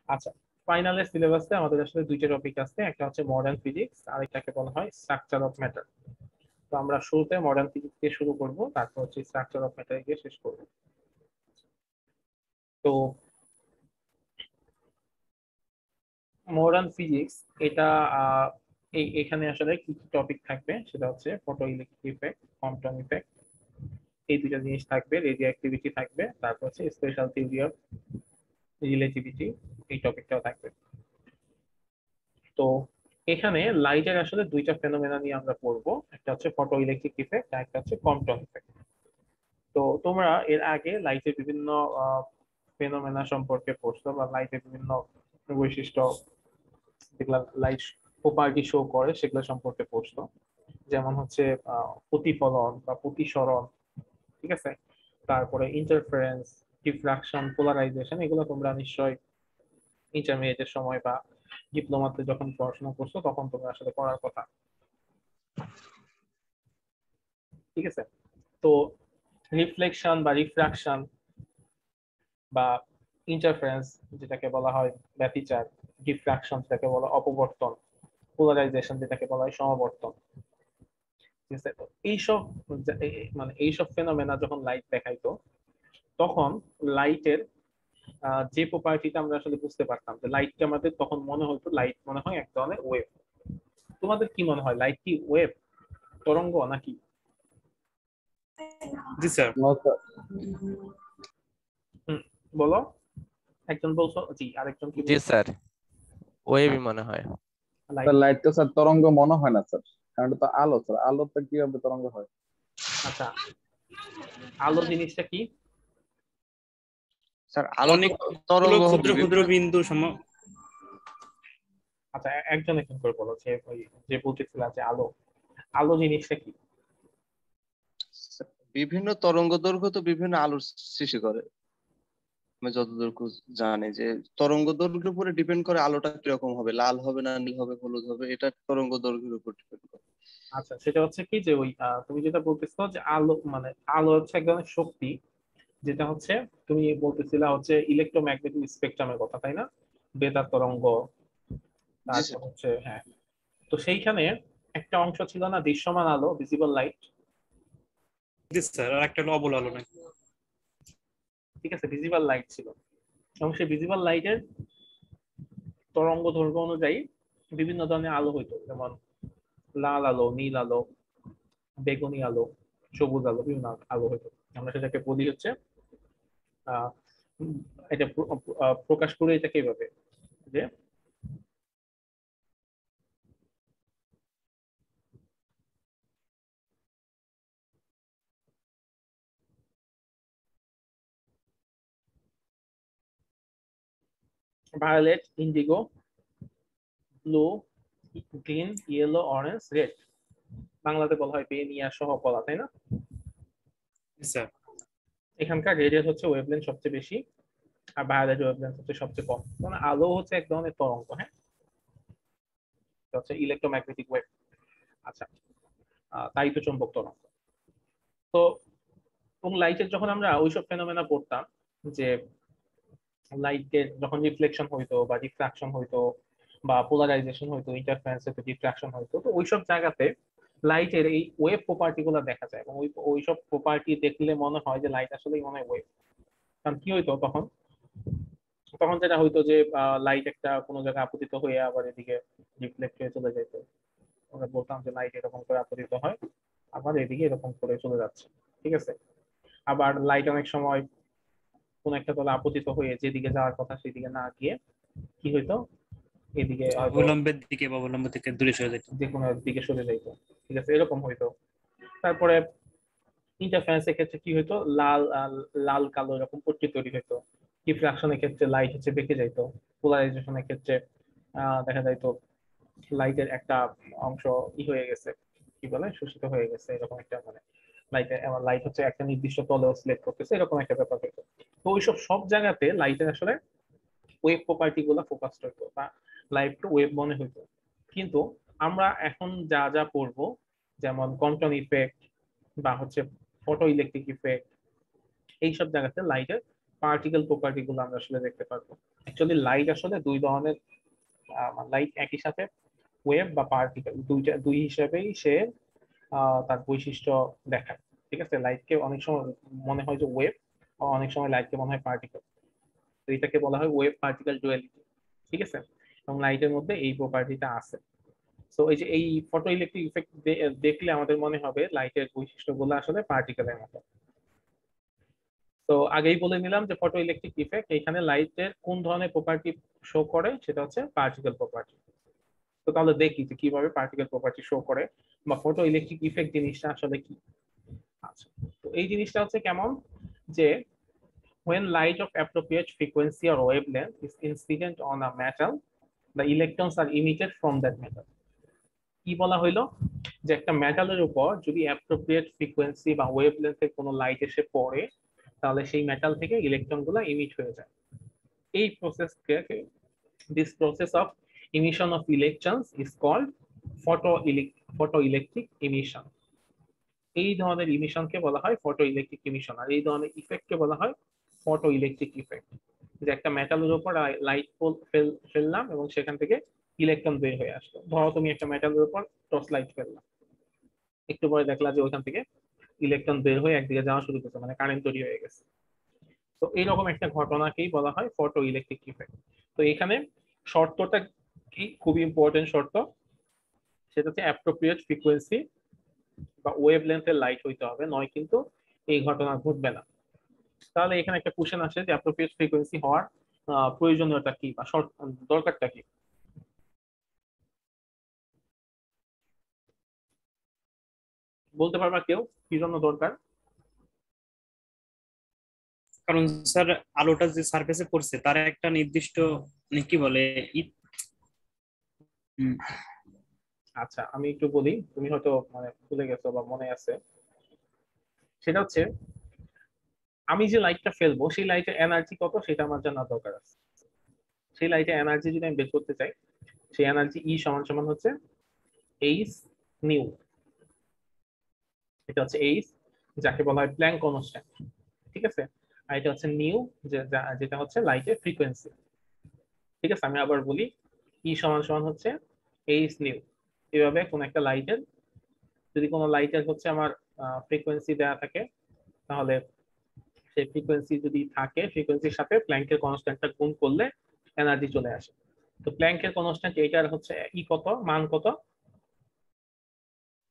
আচ্ছা, ফাইনালের সিলেবাসে আমাদের আসলে দুইটা টপিক আছে, একটা হচ্ছে মডার্ন ফিজিক্স আর একটাকে বলা হয় স্ট্রাকচার অফ ম্যাটার। তো আমরা শুরুতে মডার্ন ফিজিক্স দিয়ে শুরু করব, তারপর হচ্ছে স্ট্রাকচার অফ ম্যাটার দিয়ে শেষ করব। তো মডার্ন ফিজিক্স এটা এখানে আসলে কি কি টপিক থাকবে সেটা হচ্ছে photo electric effect, quantum effect, এই দুইটা জিনিস থাকবে, রেডিও অ্যাক্টিভিটি থাকবে, তারপর হচ্ছে স্পেশাল থিওরি অফ রিলেটিভিটি, এই টপিকটাও থাকবে। তো এখানে লাইটের আসলে দুইটা ফেনোমেনা নিয়ে আমরা পড়বো, একটা হচ্ছে ফটো ইলেকট্রিক ইফেক্ট আর একটা হচ্ছে কোয়ান্টাম ইফেক্ট। তো তোমরা এর আগে লাইটের বিভিন্ন ফেনোমেনা সম্পর্কে পড়ছো বা লাইটের বিভিন্ন বৈশিষ্ট্য, যেগুলা লাইট প্রপার্টি শো করে সেগুলো সম্পর্কে পড়ছো, যেমন হচ্ছে প্রতিফলন বা প্রতিসরণ, ঠিক আছে, তারপরে ইন্টারফারেন্স, ডিফ্রাকশন, পোলারাইজেশন, এগুলো তোমরা নিশ্চয়ই ইন্টারমিডিয়েটের সময় বা ডিপ্লোমাতে যখন পড়াশোনা করছো তখন তোমরা আসলে পড়ার কথা, ঠিক আছে। তো রিফ্লেকশন বা রিফ্রাকশন বা ইন্টারফারেন্স যেটাকে বলা হয় ব্যতিচার, ডিফ্রাকশন যেটাকে বলা হয় অপবর্তন, পোলারাইজেশন যেটাকে বলা হয় সমাবর্তন, ঠিক আছে। তো এইসব মানে এইসব ফেনোমেনা যখন লাইট দেখাইতো তখন লাইটের যে প্রপার্টিটা আমরা আসলে বুঝতে পারতাম যে লাইটটা আমাদের তখন মনে হতো লাইট মনে হয় এক ধরনের ওয়েভ। তোমাদের কি মনে হয় লাইট কি ওয়েভ, তরঙ্গ নাকি? জি স্যার। No sir. হুম, বলো। একজন বলছো জি, আরেকজন কি জি বলছো? স্যার, ওয়েবই মনে হয়। লাইট, লাইট তো স্যার তরঙ্গ মনে হয় না স্যার, কারণ এটা তো আলো স্যার, আলো তো কিভাবে তরঙ্গ হয়? আচ্ছা, আলো জিনিসটা কি? স্যার আলো তো অনেকগুলো তরঙ্গ হবে ক্ষুদ্র ক্ষুদ্র বিভিন্ন। বিন্দু আচ্ছা, একজন একজন করে বলো, যে ওই যে বলতেছিল যে আলো, আলো জিনিসটা কি? বিভিন্ন তরঙ্গ দৈর্ঘ্য তো বিভিন্ন আলোর সৃষ্টি করে। আমি যতদূর জানি যে তরঙ্গ দৈর্ঘ্যের উপরে ডিপেন্ড করে আলোটা কিরকম হবে, লাল হবে না নীল হবে হলুদ হবে, এটা তরঙ্গ দৈর্ঘ্যের উপর ডিপেন্ড করে। আচ্ছা, সেটা হচ্ছে কি যে ওই তুমি যেটা বলতেছো যে আলো মানে আলো হচ্ছে এক ধরনের শক্তি, যেটা হচ্ছে তুমি বলতেছিলা হচ্ছে ইলেকট্রোম্যাগনেটিক স্পেকট্রামের কথা, তাই না? বেতার তরঙ্গ, জি তারপর স্যার। হচ্ছে হ্যাঁ। তো সেইখানে একটা অংশ ছিল না দৃশ্যমান আলো, ভিজিবল লাইট, জি স্যার, আর একটা হলো অবল আলো নাকি? ঠিক আছে, ভিজিবল লাইট ছিল, এবং সেই ভিজিবল লাইটের তরঙ্গ দৈর্ঘ্য অনুযায়ী বিভিন্ন ধরনের আলো হইতো, যেমন লাল আলো, নীল আলো, বেগুনি আলো, সবুজ আলো, বিভিন্ন আলো হইতো। আমরা সেটাকে বলি হচ্ছে আহ উম, এটা প্রকাশ করে এটাকে এইভাবে যে violet, indigo, blue, green, yellow, orange, red. বাংলাতে বলা হয় বেনিয়া সহ কলা, তাই না? জি স্যার। এখানকার রেডের হচ্ছে ওয়েভলেন্থ সবচেয়ে বেশি, আর ভায়োলেট ওয়েভলেন্থ হচ্ছে সবচেয়ে কম। মানে আলো হচ্ছে এক ধরনের তরঙ্গ, হ্যাঁ, এটা হচ্ছে ইলেকট্রোম্যাগনেটিক ওয়েভ। আচ্ছা, তাই তো চুম্বক তরঙ্গ। তো এবং লাইটের যখন আমরা ওইসব ফেনোমেনা পড়তাম, যে লাইটের যখন রিফ্লেকশন হইতো বা রিফ্রাকশন হইতো বা পোলারাইজেশন হইতো, ইন্টারফারেন্স হইতো, ডিফ্রাকশন হইতো, তো ওইসব জায়গাতে লাইটের এই ওয়েভ প্রপার্টি গুলো দেখা যায়, এবং ওইসব প্রপার্টি দেখলে মনে হয় যে লাইট আসলেই মনে হয় ওয়েভ। কারণ কি হইতো তখন, তখন যেটা হইতো যে লাইট একটা কোনো জায়গায় আপতিত হয়ে আবার এদিকে রিফ্লেক্ট হয়ে চলে যেত। আমরা বলতাম যে লাইট এরকম করে আপতিত হয়, আবার এদিকে এরকম করে চলে যাচ্ছে, ঠিক আছে। আবার লাইট অনেক সময় কোন একটা তলে আপতিত হয়ে যেদিকে যাওয়ার কথা সেদিকে না গিয়ে কি হইতো, এদিকে হয়তো অবলম্বের দিকে বা অবলম্ব থেকে দূরে সরে যেত। যে কোনো দিকে সরে যাইতো, ঠিক আছে, এরকম হইতো। তারপরে ইন্টারফারেন্সের ক্ষেত্রে কি হইতো, লাল কালো এরকম পট্টি তৈরি হইতো। ডিফ্রাকশনের ক্ষেত্রে লাইট হচ্ছে বেঁকে যাইতো। পোলারাইজেশনের ক্ষেত্রে দেখা যাইতো লাইটের একটা অংশ হয়ে গেছে, কি বলে শোষিত হয়ে গেছে, এরকম একটা মানে লাইট হচ্ছে একটা নির্দিষ্ট তলে অসিলেট করতেছে, এরকম একটা ব্যাপার হইতো। তো ওইসব সব জায়গাতে লাইটের আসলে ওয়েভ প্রপার্টি গুলা ফোকাসড হইতো বা লাইট ওয়েভ মনে হইতো। কিন্তু আমরা এখন যা যা পড়বো, যেমন কোয়ান্টাম ইফেক্ট বা হচ্ছে ফটো ইলেকট্রিক ইফেক্ট, এইসব জায়গাতে লাইটের পার্টিকেল প্রপার্টি গুলো আমরা আসলে দেখতে পারবো। অ্যাকচুয়ালি লাইট আসলে দুই ধরনের, লাইট একই সাথে ওয়েভ বা পার্টিকেল দুই হিসেবেই সে তার বৈশিষ্ট্য দেখায়। ঠিক আছে, লাইটকে অনেক সময় মনে হয় যে ওয়েভ, অনেক সময় লাইটকে মনে হয় পার্টিকেল। তো এটাকে বলা হয় ওয়েভ পার্টিকেল ডুয়ালিটি। ঠিক আছে, এবং লাইটের মধ্যে এই প্রপার্টিটা আছে। তো এই যে এই ফটো ইলেকট্রিক ইফেক্ট দেখলে আমাদের মনে হবে লাইটের বৈশিষ্ট্যগুলো আসলে পার্টিকেলের মতো। তো আগেই বলে নিলাম যে ফটো ইলেকট্রিক ইফেক্ট এখানে লাইটের কোন ধরনের প্রপার্টি শো করে, সেটা হচ্ছে পার্টিকেল প্রপার্টি। তো তাহলে দেখি যে কিভাবে পার্টিকেল প্রপার্টি শো করে বা ফটো ইলেকট্রিক ইফেক্ট জিনিসটা আসলে কি। আচ্ছা, তো এই জিনিসটা হচ্ছে কেমন, যে when light of appropriate frequency or wavelength is incident on a metal, the electrons are emitted from that metal. কি বলা হইলো, যে একটা মেটালের উপর যদি অ্যাপ্রোপ্রিয়েট ফ্রিকোয়েন্সি বা ওয়েভলেন্থের কোনো লাইট এসে পড়ে, তাহলে সেই মেটাল থেকে ইলেকট্রন গুলো ইমিট হয়ে যায়। এই প্রসেসকে, this process of emission of electrons is called photoelectric emission. এই ধরনের ইমিশনকে বলা হয় ফটো ইলেকট্রিক ইমিশন, আর এই ধরনের ইফেক্টকে বলা হয় ফটো ইলেকট্রিক ইফেক্ট। যে একটা মেটালের উপর লাইট ফেললাম এবং সেখান থেকে ইলেকট্রন বের হয়ে আসলো। ধরো তুমি একটা মেটালের উপর টর্চ লাইট ফেললাম, একটু পরে দেখলা যে ওইখান থেকে ইলেকট্রন বের হয়ে একদিকে যাওয়া শুরু করছে, মানে কারেন্ট তৈরি হয়ে গেছে। তো এইরকম একটা ঘটনাকেই বলা হয় ফটো ইলেকট্রিক ইফেক্ট। তো এখানে শর্তটা কি, খুবই ইম্পর্টেন্ট শর্ত, সেটা হচ্ছে অ্যাপ্রোপ্রিয়েট ফ্রিকোয়েন্সি বা ওয়েভ লেন্থের লাইট হইতে হবে, নয় কিন্তু এই ঘটনা ঘটবে না। তাহলে এখানে একটা কোশ্চেন আসে যে অ্যাপ্রোপ্রিয়েট ফ্রিকোয়েন্সি হওয়ার প্রয়োজনীয়তা কি বা দরকারটা কি। বলতে পারবা কেউ কি জন্য দরকার? কারণ স্যার আলোটা যে সারফেসে পড়ছে তার একটা নির্দিষ্ট কি বলে আচ্ছা, আমি একটু বলি, তুমি হয়তো মানে ভুলে গেছো বা মনে আছে। সেটা হচ্ছে আমি যে লাইটটা ফেলবো সেই লাইটের এনার্জি কত সেটা আমার জানা দরকার আছে। সেই লাইটের এনার্জি যদি আমি বের করতে চাই, সেই এনার্জি ই সমান সমান হচ্ছে এইচ নিউ। এটা হচ্ছে এইচ, যাকে বলা হয় প্ল্যাঙ্ক কনস্ট্যান্ট। ঠিক আছে, আর এটা হচ্ছে নিউ, যেটা হচ্ছে লাইটের ফ্রিকোয়েন্সি। ঠিক আছে, আমি আবার বলি, ই সমান সমান হচ্ছে এইচ নিউ। এভাবে কোন একটা লাইটের, যদি কোনো লাইটের হচ্ছে আমার ফ্রিকোয়েন্সি দেওয়া থাকে, তাহলে সেই ফ্রিকোয়েন্সি যদি থাকে, ফ্রিকোয়েন্সির সাথে প্ল্যাঙ্কের কনস্ট্যান্টটা গুণ করলে এনার্জি চলে আসে। তো প্ল্যাঙ্কের কনস্ট্যান্ট এইটার হচ্ছে ই কত, মান কত,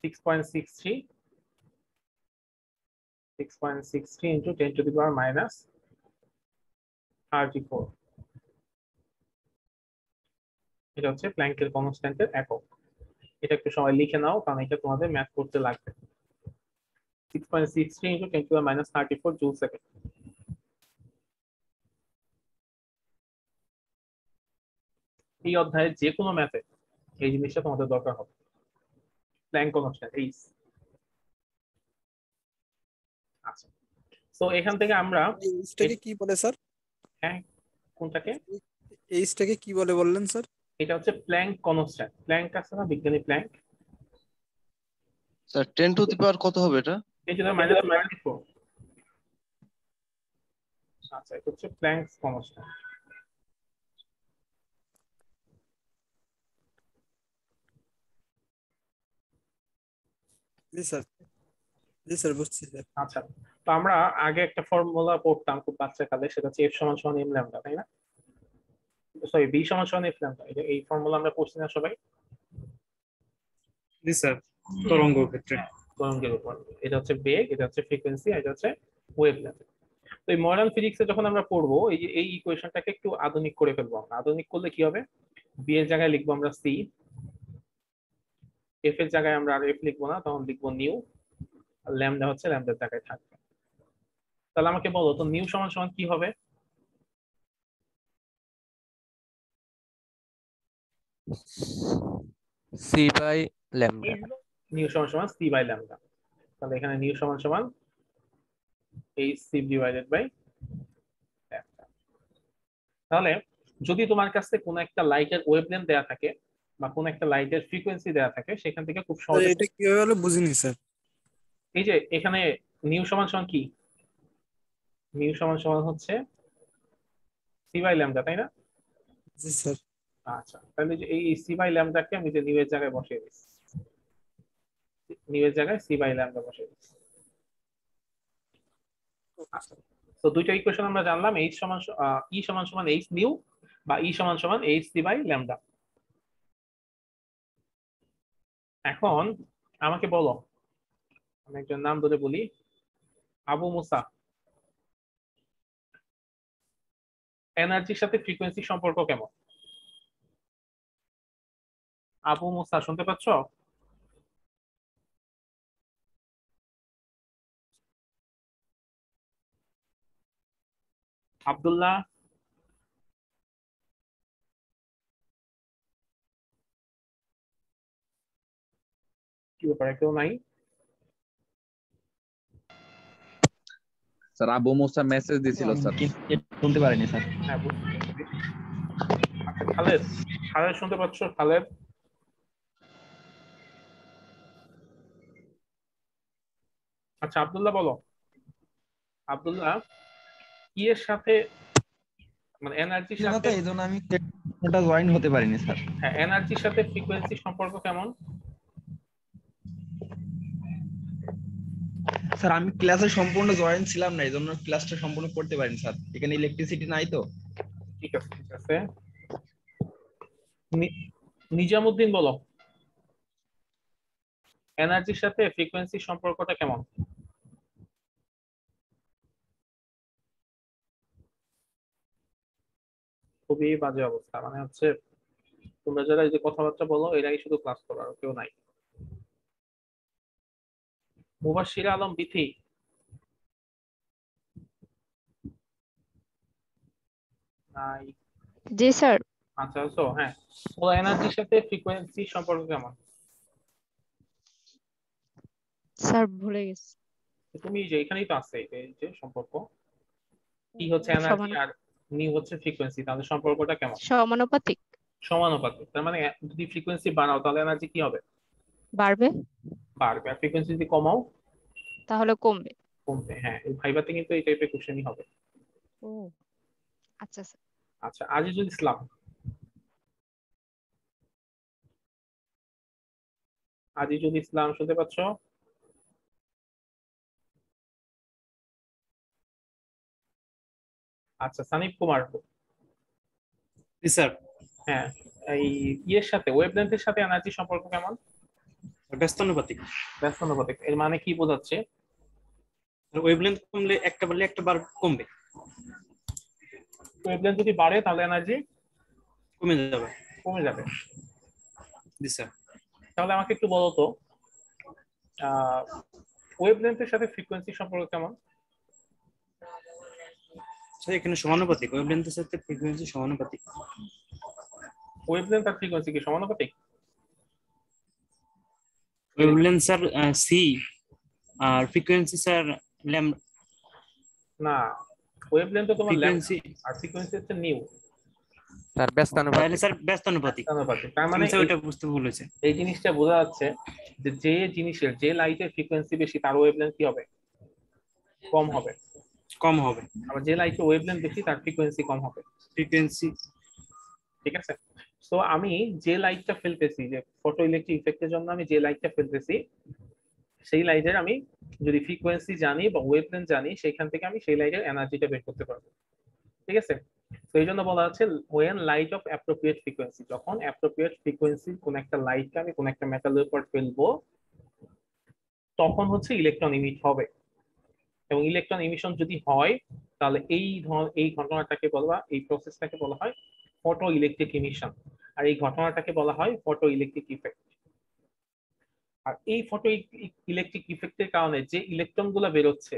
6.63 into 10 to the power minus 34। এটা হচ্ছে প্ল্যাঙ্কের কনস্ট্যান্টের একক। এটা একটু সময় লিখে নাও, কারণ এটা তোমাদের ম্যাথ করতে লাগবে। 6.63 into 10 to the power minus 34 joule second. এই অধ্যায়ের যে কোনো ম্যাথে এই জিনিসটা তোমাদের দরকার হবে, প্ল্যাঙ্ক কনস্ট্যান্ট এইচ। আচ্ছা, তো এখান থেকে আমরা এইচটাকে কি বলে স্যার? হ্যাঁ, কোনটাকে? এইচটাকে কি বলে বললেন স্যার? এটা হচ্ছে প্ল্যাঙ্ক কনস্ট্যান্ট। প্ল্যাঙ্ক আছে না, বিজ্ঞানী প্ল্যাঙ্ক। স্যার 10 টু দি পাওয়ার কত হবে এটা? এই যে মাইনাস 34। আচ্ছা, এটা হচ্ছে প্ল্যাঙ্ক কনস্ট্যান্ট। জি স্যার, জি স্যার, বুঝছি স্যার। আচ্ছা, তো আমরা আগে একটা ফর্মুলা পড়তাম খুব বাচ্চাকালে, সেটা হচ্ছে এফ সমান সমান এম ল্যামডা, তাই না? সরি, বি সমান সমান এফ ল্যামডা। এই ফর্মুলা আমরা পড়ছি না সবাই? জি স্যার, তরঙ্গ ক্ষেত্রে তরঙ্গের উপর। এটা হচ্ছে বেগ, এটা হচ্ছে ফ্রিকোয়েন্সি, এটা হচ্ছে ওয়েভলেন্থ। তো এই মডার্ন ফিজিক্সে যখন আমরা পড়বো, এই যে এই ইকুয়েশনটাকে একটু আধুনিক করে ফেলবো আমরা। আধুনিক করলে কি হবে, বি এর জায়গায় লিখবো আমরা সি, এফ এর জায়গায় আমরা আর এফ লিখবো না, তখন লিখবো নিউ, আর ল্যামডা হচ্ছে ল্যামডার জায়গায় থাকবে। তাহলে আমাকে বলো তো নিউ সমান সমান কি হবে? C by lambda. নিউ সমান সমান সি বাই ল্যামডা। তাহলে এখানে নিউ সমান সমান H C divided by lambda. তাহলে যদি তোমার কাছে কোনো একটা লাইটের ওয়েভলেন্থ দেয়া থাকে বা কোনো একটা লাইটের ফ্রিকোয়েন্সি দেয়া থাকে, সেখান থেকে খুব স্যার সহজে, এটা কিভাবে হলো বুঝিনি স্যার। এই যে এখানে নিউ সমান সমান কি, নিউ সমান সমান হচ্ছে সি বাই ল্যামডা, তাই না? জি স্যার। আচ্ছা, তাহলে যে এই সি বাই ল্যামডাকে আমি যে নিউ এর জায়গায় বসিয়ে দিচ্ছি, নিউ এর জায়গায় সি বাই ল্যামডা বসিয়ে দিচ্ছি। আচ্ছা, তো দুইটা ইকুয়েশন আমরা জানলাম, এইচ সমান ই সমান সমান এইচ নিউ বা ই সমান সমান এইচ সি বাই ল্যামডা। এখন আমাকে বলো, আমি একজন নাম ধরে বলি, আবু মুসা, এনার্জির সাথে ফ্রিকোয়েন্সি সম্পর্ক কেমন? আবু মুসা শুনতে পাচ্ছ? আব্দুল্লাহ, কি ব্যাপারে কেউ নাই? স্যার আবু মুসা মেসেজ দিছিল স্যার। শুনতে পারিনি স্যার। হ্যাঁ, বুঝতে পেরেছি। আচ্ছা, খালেদ, খালেদ শুনতে পাচ্ছ? খালেদ, আচ্ছা আব্দুল্লাহ বলো, আব্দুল্লাহ কি এর সাথে, মানে এনার্জির না সাথে, তো এই জন্য আমি ওটা জয়েন হতে পারিনি স্যার। হ্যাঁ এনার্জির সাথে ফ্রিকোয়েন্সি সম্পর্ক কেমন? স্যার আমি ক্লাসে সম্পূর্ণ জয়েন ছিলাম না, এই জন্য ক্লাসটা সম্পূর্ণ করতে পারিনি স্যার। এখানে ইলেকট্রিসিটি নাই তো। ঠিক আছে, ঠিক আছে। নিজামুদ্দিন বলো, এনার্জির সাথে ফ্রিকোয়েন্সি সম্পর্কটা কেমন? খুবই বাজে অবস্থা, মানে হচ্ছে তোমরা যারা এই যে কথাবার্তা বলো এরাই শুধু ক্লাস করো, আর কেউ নাই। মুবাশশির আলম বিথি, নাই? জি স্যার। আচ্ছা, তো হ্যাঁ, বলো এনার্জির সাথে ফ্রিকোয়েন্সি সম্পর্ক কেমন? স্যার ভুলে গেছি। তুমি যে এখানেই তো আছে, এই যে সম্পর্ক, ই হচ্ছে এনার্জি আর নিউ হচ্ছে ফ্রিকোয়েন্সি, তাহলে সম্পর্কটা কেমন? সমানুপাতিক। সমানুপাতিক, তার মানে যদি ফ্রিকোয়েন্সি বাড়াও তাহলে এনার্জি কি হবে? বাড়বে। বাড়বে। আর ফ্রিকোয়েন্সি যদি কমাও তাহলে কমবে। কমবে। হ্যাঁ, এই ভাইভাতে কিন্তু এই টাইপের কোশ্চেনই হবে। ও আচ্ছা স্যার। আচ্ছা, আজিজুল ইসলাম, আজিজুল ইসলাম শুনতে পাচ্ছ? আচ্ছা, সানিফ কুমার, জি স্যার। হ্যাঁ, এই ইয়ের সাথে ওয়েভলেন্থের সাথে এনার্জি সম্পর্ক কেমন? ব্যস্তানুপাতিক। ব্যস্তানুপাতিক, এর মানে কি বোঝাচ্ছে? ওয়েভলেন্থ কমলে একটা বাড়লে একটা বার কমবে, ওয়েভলেন্থ যদি বাড়ে তাহলে এনার্জি কমে যাবে। কমে যাবে। জি স্যার। তাহলে আমাকে একটু বলো তো, ওয়েভলেন্থের সাথে ফ্রিকোয়েন্সি সম্পর্ক কেমন? স্যার এখানে সমানুপাতিক, ওয়েভলেন্থের সাথে ফ্রিকোয়েন্সি সমানুপাতিক। ওয়েভলেন্থ আর ফ্রিকোয়েন্সি কি সমানুপাতিক? ওয়েভলেন্থ স্যার সি আর ফ্রিকোয়েন্সি স্যার ল্যামডা। না, ওয়েভলেন্থ তো তোমার ল্যাম্ডা ফ্রিকোয়েন্সি আর ফ্রিকোয়েন্সি হচ্ছে নিউ। স্যার ব্যস্তানুপাতিক। তাহলে স্যার ব্যস্তানুপাতিক। ব্যস্তানুপাতিক, তার মানে স্যার ওইটা বুঝতে ভুল হয়েছে। এই জিনিসটা বোঝা যাচ্ছে যে যে জিনিসের, যে লাইটের ফ্রিকোয়েন্সি বেশি তার ওয়েভলেন্থ কি হবে? কম হবে। কম হবে। আবার যে লাইটের ওয়েভলেন্থ বেশি তার ফ্রিকোয়েন্সি কম হবে। ফ্রিকোয়েন্সি। ঠিক আছে, তো আমি যে লাইটটা ফেলতেছি, যে ফটো ইলেকট্রিক ইফেক্টের জন্য আমি যে লাইটটা ফেলতেছি, সেই লাইটের আমি যদি ফ্রিকোয়েন্সি জানি বা ওয়েভলেন্থ জানি, সেখান থেকে আমি সেই লাইটের এনার্জিটা বের করতে পারবো। ঠিক আছে, তো এই জন্য বলা হচ্ছে when light of appropriate frequency, যখন অ্যাপ্রোপ্রিয়েট ফ্রিকোয়েন্সি কোন একটা লাইটকে আমি কোন একটা মেটালের উপর ফেলবো, তখন হচ্ছে ইলেকট্রন ইমিট হবে। এবং ইলেকট্রন ইমিশন যদি হয় তাহলে এই ঘটনাটাকে বলা, এই প্রসেসটাকে বলা হয় ফটো ইলেকট্রিক ইমিশন, আর এই ঘটনাটাকে বলা হয় ফটো ইলেকট্রিক ইফেক্ট। আর এই ফটো ইলেকট্রিক ইফেক্টের কারণে যে ইলেকট্রন গুলা বেরোচ্ছে,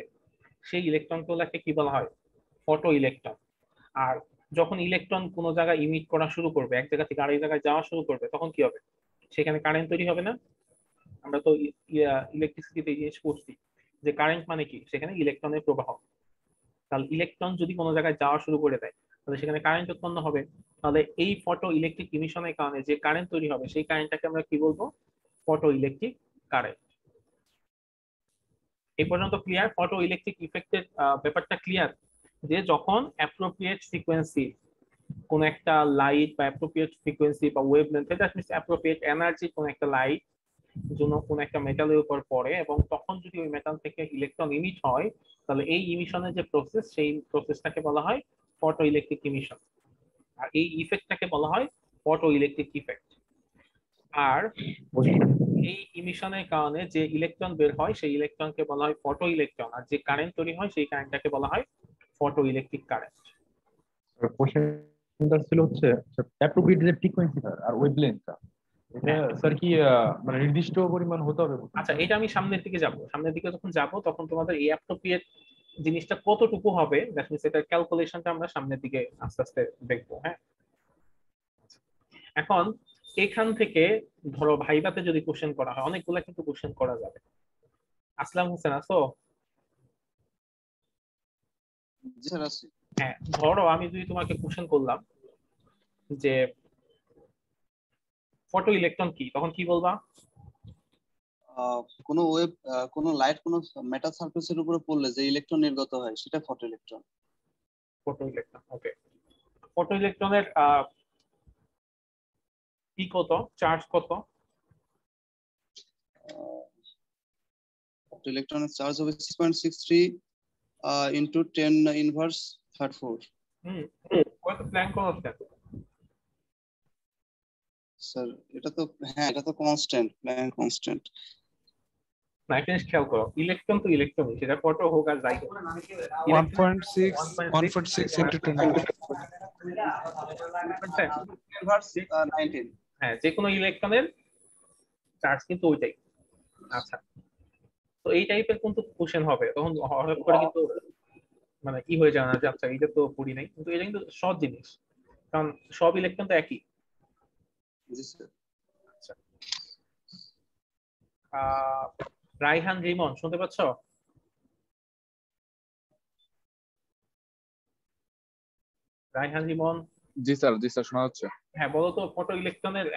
সেই ইলেকট্রন গুলাকে কি বলা হয়? Photo electron. আর যখন ইলেকট্রন কোনো জায়গায় ইমিট করা শুরু করবে, এক জায়গা থেকে আরেক জায়গায় যাওয়া শুরু করবে, তখন কি হবে? সেখানে কারেন্ট তৈরি হবে না? আমরা তো ইলেকট্রিসিটিতে এই জিনিস পড়ছি যে কারেন্ট মানে কি, সেখানে ইলেকট্রনের প্রবাহ। তাহলে ইলেকট্রন যদি কোনো জায়গায় যাওয়া শুরু করে দেয় তাহলে সেখানে কারেন্ট উৎপন্ন হবে। তাহলে এই ফটো ইলেকট্রিক ইমিশনের কারণে যে কারেন্ট তৈরি হবে, সেই কারেন্টটাকে আমরা কি বলবো? Photo electric current. এই পর্যন্ত ক্লিয়ার? ফটো ইলেকট্রিক ইফেক্টের ব্যাপারটা ক্লিয়ার, যে যখন অ্যাপ্রোপ্রিয়েট ফ্রিকোয়েন্সি কোন একটা লাইট বা অ্যাপ্রোপ্রিয়েট ফ্রিকোয়েন্সি বা wavelength, that means appropriate energy কোন একটা লাইট জন্য কোন একটা মেটালের উপর পড়ে, এবং তখন যদি ওই মেটাল থেকে ইলেকট্রন ইমিট হয়, তাহলে এই ইমিশনের যে প্রসেস, সেই প্রসেসটাকে বলা হয় ফটো ইলেকট্রিক ইমিশন, আর এই ইফেক্টটাকে বলা হয় ফটো ইলেকট্রিক ইফেক্ট। আর এই ইমিশনের কারণে যে ইলেকট্রন বের হয় সেই ইলেকট্রনকে বলা হয় ফটো ইলেকট্রন, আর যে কারেন্ট তৈরি হয় সেই কারেন্টটাকে বলা হয় ফটো ইলেকট্রিক কারেন্ট। কোশ্চেনটা ছিল হচ্ছে অ্যাপ্রোপ্রিয়েট যে ফ্রিকোয়েন্সি আর ওয়েভলেন্থটা, এটা স্যার কি মানে নির্দিষ্ট পরিমাণ হতে হবে? আচ্ছা, এটা আমি সামনের দিকে যাব, সামনের দিকে যখন যাব তখন তোমাদের এই অ্যাপ্রোপ্রিয়েট জিনিসটা কতটুকু হবে, দ্যাট মিন্স এটার ক্যালকুলেশনটা আমরা সামনের দিকে আস্তে আস্তে দেখবো। হ্যাঁ, এখন এখান থেকে ধরো ভাইভাতে যদি কোশ্চেন করা হয়, অনেকগুলা কিন্তু কোশ্চেন করা যাবে। আসলাম হোসেন আছো? জি স্যার আছি। হ্যাঁ, ধরো আমি যদি তোমাকে কোশ্চেন করলাম যে ফটো ইলেকট্রন কি, তখন কি বলবা? কোনো ওয়েভ, কোনো লাইট কোনো মেটাল সারফেসের উপরে পড়লে যে ইলেকট্রন নির্গত হয় সেটা ফটো ইলেকট্রন। ফটো ইলেকট্রন, ওকে। ফটো ইলেকট্রনের কি কত, চার্জ কত? ফটো ইলেকট্রনের চার্জ হবে 6.63 ইনটু 10 ইনভার্স 34। কত প্ল্যান করো স্যার এটা তো, হ্যাঁ এটা তো কনস্ট্যান্ট, প্ল্যাঙ্ক কনস্ট্যান্ট। না, একটা জিনিস খেয়াল করো, ইলেকট্রন তো ইলেকট্রন, সেটা ফটো হোক আর যাই হোক, 1.6 into 10 ইনভার্স 19। হ্যাঁ, যে কোনো ইলেকট্রনের চার্জ কিন্তু ওইটাই। আচ্ছা, তো এই টাইপের কিন্তু কোশ্চেন হবে, তখন হঠাৎ করে কিন্তু মানে কি হয়ে যায় না যে আচ্ছা এটা তো পড়ি নাই, কিন্তু এটা কিন্তু সহজ জিনিস, কারণ সব ইলেকট্রন তো একই। জি স্যার। আচ্ছা, রাইহান রিমন শুনতে পাচ্ছ? রাইহান রিমন? জি স্যার শোনা যাচ্ছে। হ্যাঁ, বলো তো ফটো ইলেকট্রনের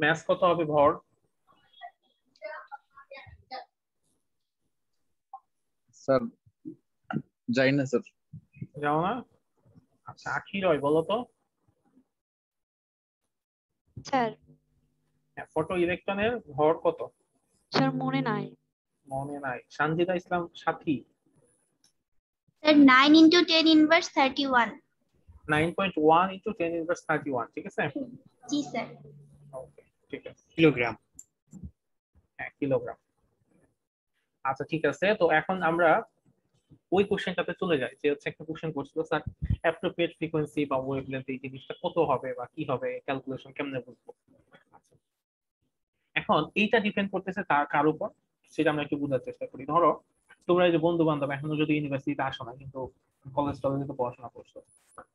মাস কত হবে, ভর? স্যার জানি না স্যার। যাও না? আচ্ছা, আখি রয় বলো তো। স্যার ফটো ইলেকট্রনের ভর কত? স্যার মনে নাই। মনে নাই। সানজিদা ইসলাম সাথী? Sir 9 into 10 inverse 31। 9.1 into 10 inverse 31, ঠিক আছে? জি স্যার। ওকে, ঠিক আছে। কিলোগ্রাম। হ্যাঁ, কিলোগ্রাম। আচ্ছা, ঠিক আছে। তো এখন আমরা ওই কোশ্চেনটাতে চলে যাই, যে হচ্ছে একটা কোশ্চেন করছিল স্যার অ্যাপ্রোপ্রিয়েট ফ্রিকোয়েন্সি বা ওয়েভলেন্থ এই জিনিসটা কত হবে বা কি হবে, ক্যালকুলেশন কেমনে বুঝবো। এখন এইটা ডিপেন্ড করতেছে তার কার উপর, সেটা আমরা একটু বোঝার চেষ্টা করি। ধরো তোমরা এই যে বন্ধু বান্ধব এখনো যদি ইউনিভার্সিটিতে আসো না, কিন্তু কলেজ টলেজে তো পড়াশোনা করছো,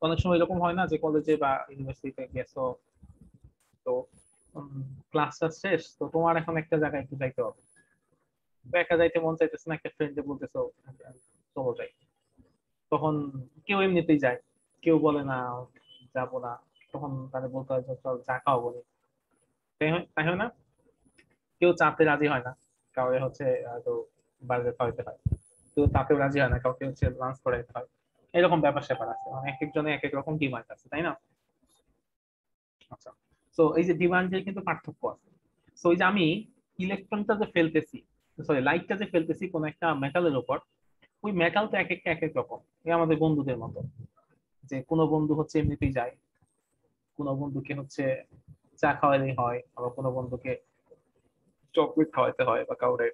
অনেক সময় এরকম হয় না যে কলেজে বা ইউনিভার্সিটিতে গেছো, তো ক্লাসটা শেষ, তো তোমার এখন একটা জায়গায় একটু যাইতে হবে, একা যাইতে মন চাইতেছে না, একটা ফ্রেন্ডে বলতেছো চলো যাই, তখন কেউ এমনিতেই যায়, কেউ বলে না যাবো না, তখন তাদের বলতে হয় চল চা খাওয়া বলি, তাই হয় না? কেউ চাতে রাজি হয় না, কাউকে হচ্ছে হয়তো বার্গার খাওয়াইতে হয়, কেউ তাতেও রাজি হয় না, কাউকে হচ্ছে লাঞ্চ করাইতে হয়, এরকম ব্যাপার স্যাপার আছে, মানে এক একজনের এক এক রকম ডিমান্ড আছে, তাই না? আচ্ছা, তো এই যে ডিমান্ডের কিন্তু পার্থক্য আছে। তো এই যে আমি ইলেকট্রনটা যে ফেলতেছি, সরি লাইটটা যে ফেলতেছি কোন একটা মেটালের উপর, ওই মেটাল তো এক একটা এক এক রকম, এই আমাদের বন্ধুদের মতো, যে কোনো বন্ধু হচ্ছে এমনিতেই যায়, কোনো বন্ধুকে হচ্ছে চা খাওয়ালেই হয়, আবার কোনো বন্ধুকে চকলেট খাওয়াইতে হয়, বা কাউরে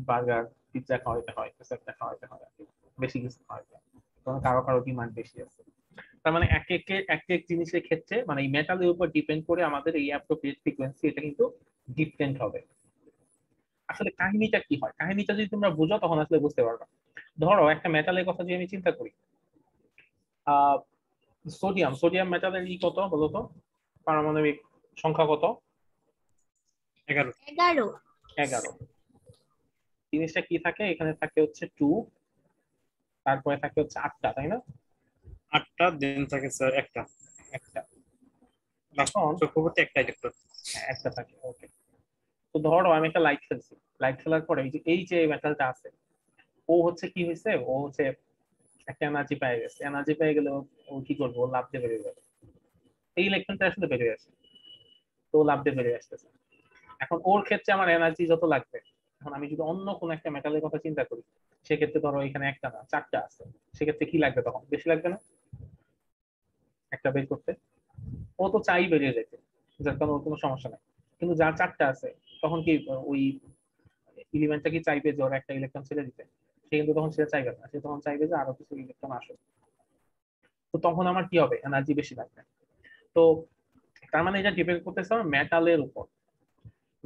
বার্গার পিৎজা খাওয়াইতে হয়, একটা খাওয়াইতে হয়, বেশি কিছু খাওয়াইতে হয়, তখন কারো কারো ডিমান্ড বেশি আছে। তার মানে এক এক জিনিসের ক্ষেত্রে মানে এই মেটালের উপর ডিপেন্ড করে আমাদের এই অ্যাপ্রোপ্রিয়েট ফ্রিকোয়েন্সি এটা কিন্তু ডিফারেন্ট হবে। আসলে কাহিনীটা কি হয়, কাহিনীটা যদি তোমরা বুঝো তখন আসলে বুঝতে পারবে। ধরো একটা মেটালের কথা যদি আমি চিন্তা করি, সোডিয়াম মেটালের কত বলো তো, পারমাণবিক সংখ্যা কত? 11। 11। জিনিসটা কি থাকে, এখানে থাকে হচ্ছে 2, তারপরে থাকে হচ্ছে 8টা, তাই না? 8টা দেন থাকে স্যার একটা এখন চক্রবর্তী একটা ইলেকট্রন। হ্যাঁ, একটা থাকে, ওকে। তো ধরো আমি একটা লাইট ফেলছি, লাইট ফেলার পরে এই যে মেটালটা আছে, ও হচ্ছে কি হয়েছে, ও হচ্ছে একটা এনার্জি পেয়ে গেছে, এনার্জি পেয়ে গেলে ও কি করবে, ও লাভ দিয়ে বেরিয়ে যাবে। এই ইলেকট্রনটা আসলে বেরিয়ে আসে, তো লাভ দিয়ে বেরিয়ে আসতেছে। এখন ওর ক্ষেত্রে আমার এনার্জি যত লাগবে, এখন আমি যদি অন্য কোনো একটা মেটালের কথা চিন্তা করি, সেক্ষেত্রে ধরো এখানে একটা না 4টা আছে, সেক্ষেত্রে কি লাগবে, তখন বেশি লাগবে না একটা বের করতে? ও তো চাই বেরিয়ে যেতে, যার কারণে ওর কোনো সমস্যা নাই। কিন্তু যার 4টা আছে, তখন কি ওই এলিমেন্টটা কি চাইবে যে ওর একটা ইলেকট্রন ছেড়ে দিতে? সে কিন্তু তখন সেটা চাইবে না, সে তখন চাইবে যে আরো কিছু ইলেকট্রন আসুক। তো তখন আমার কি হবে, এনার্জি বেশি লাগবে। তো তার মানে এটা ডিপেন্ড করতেছে আমার মেটালের উপর,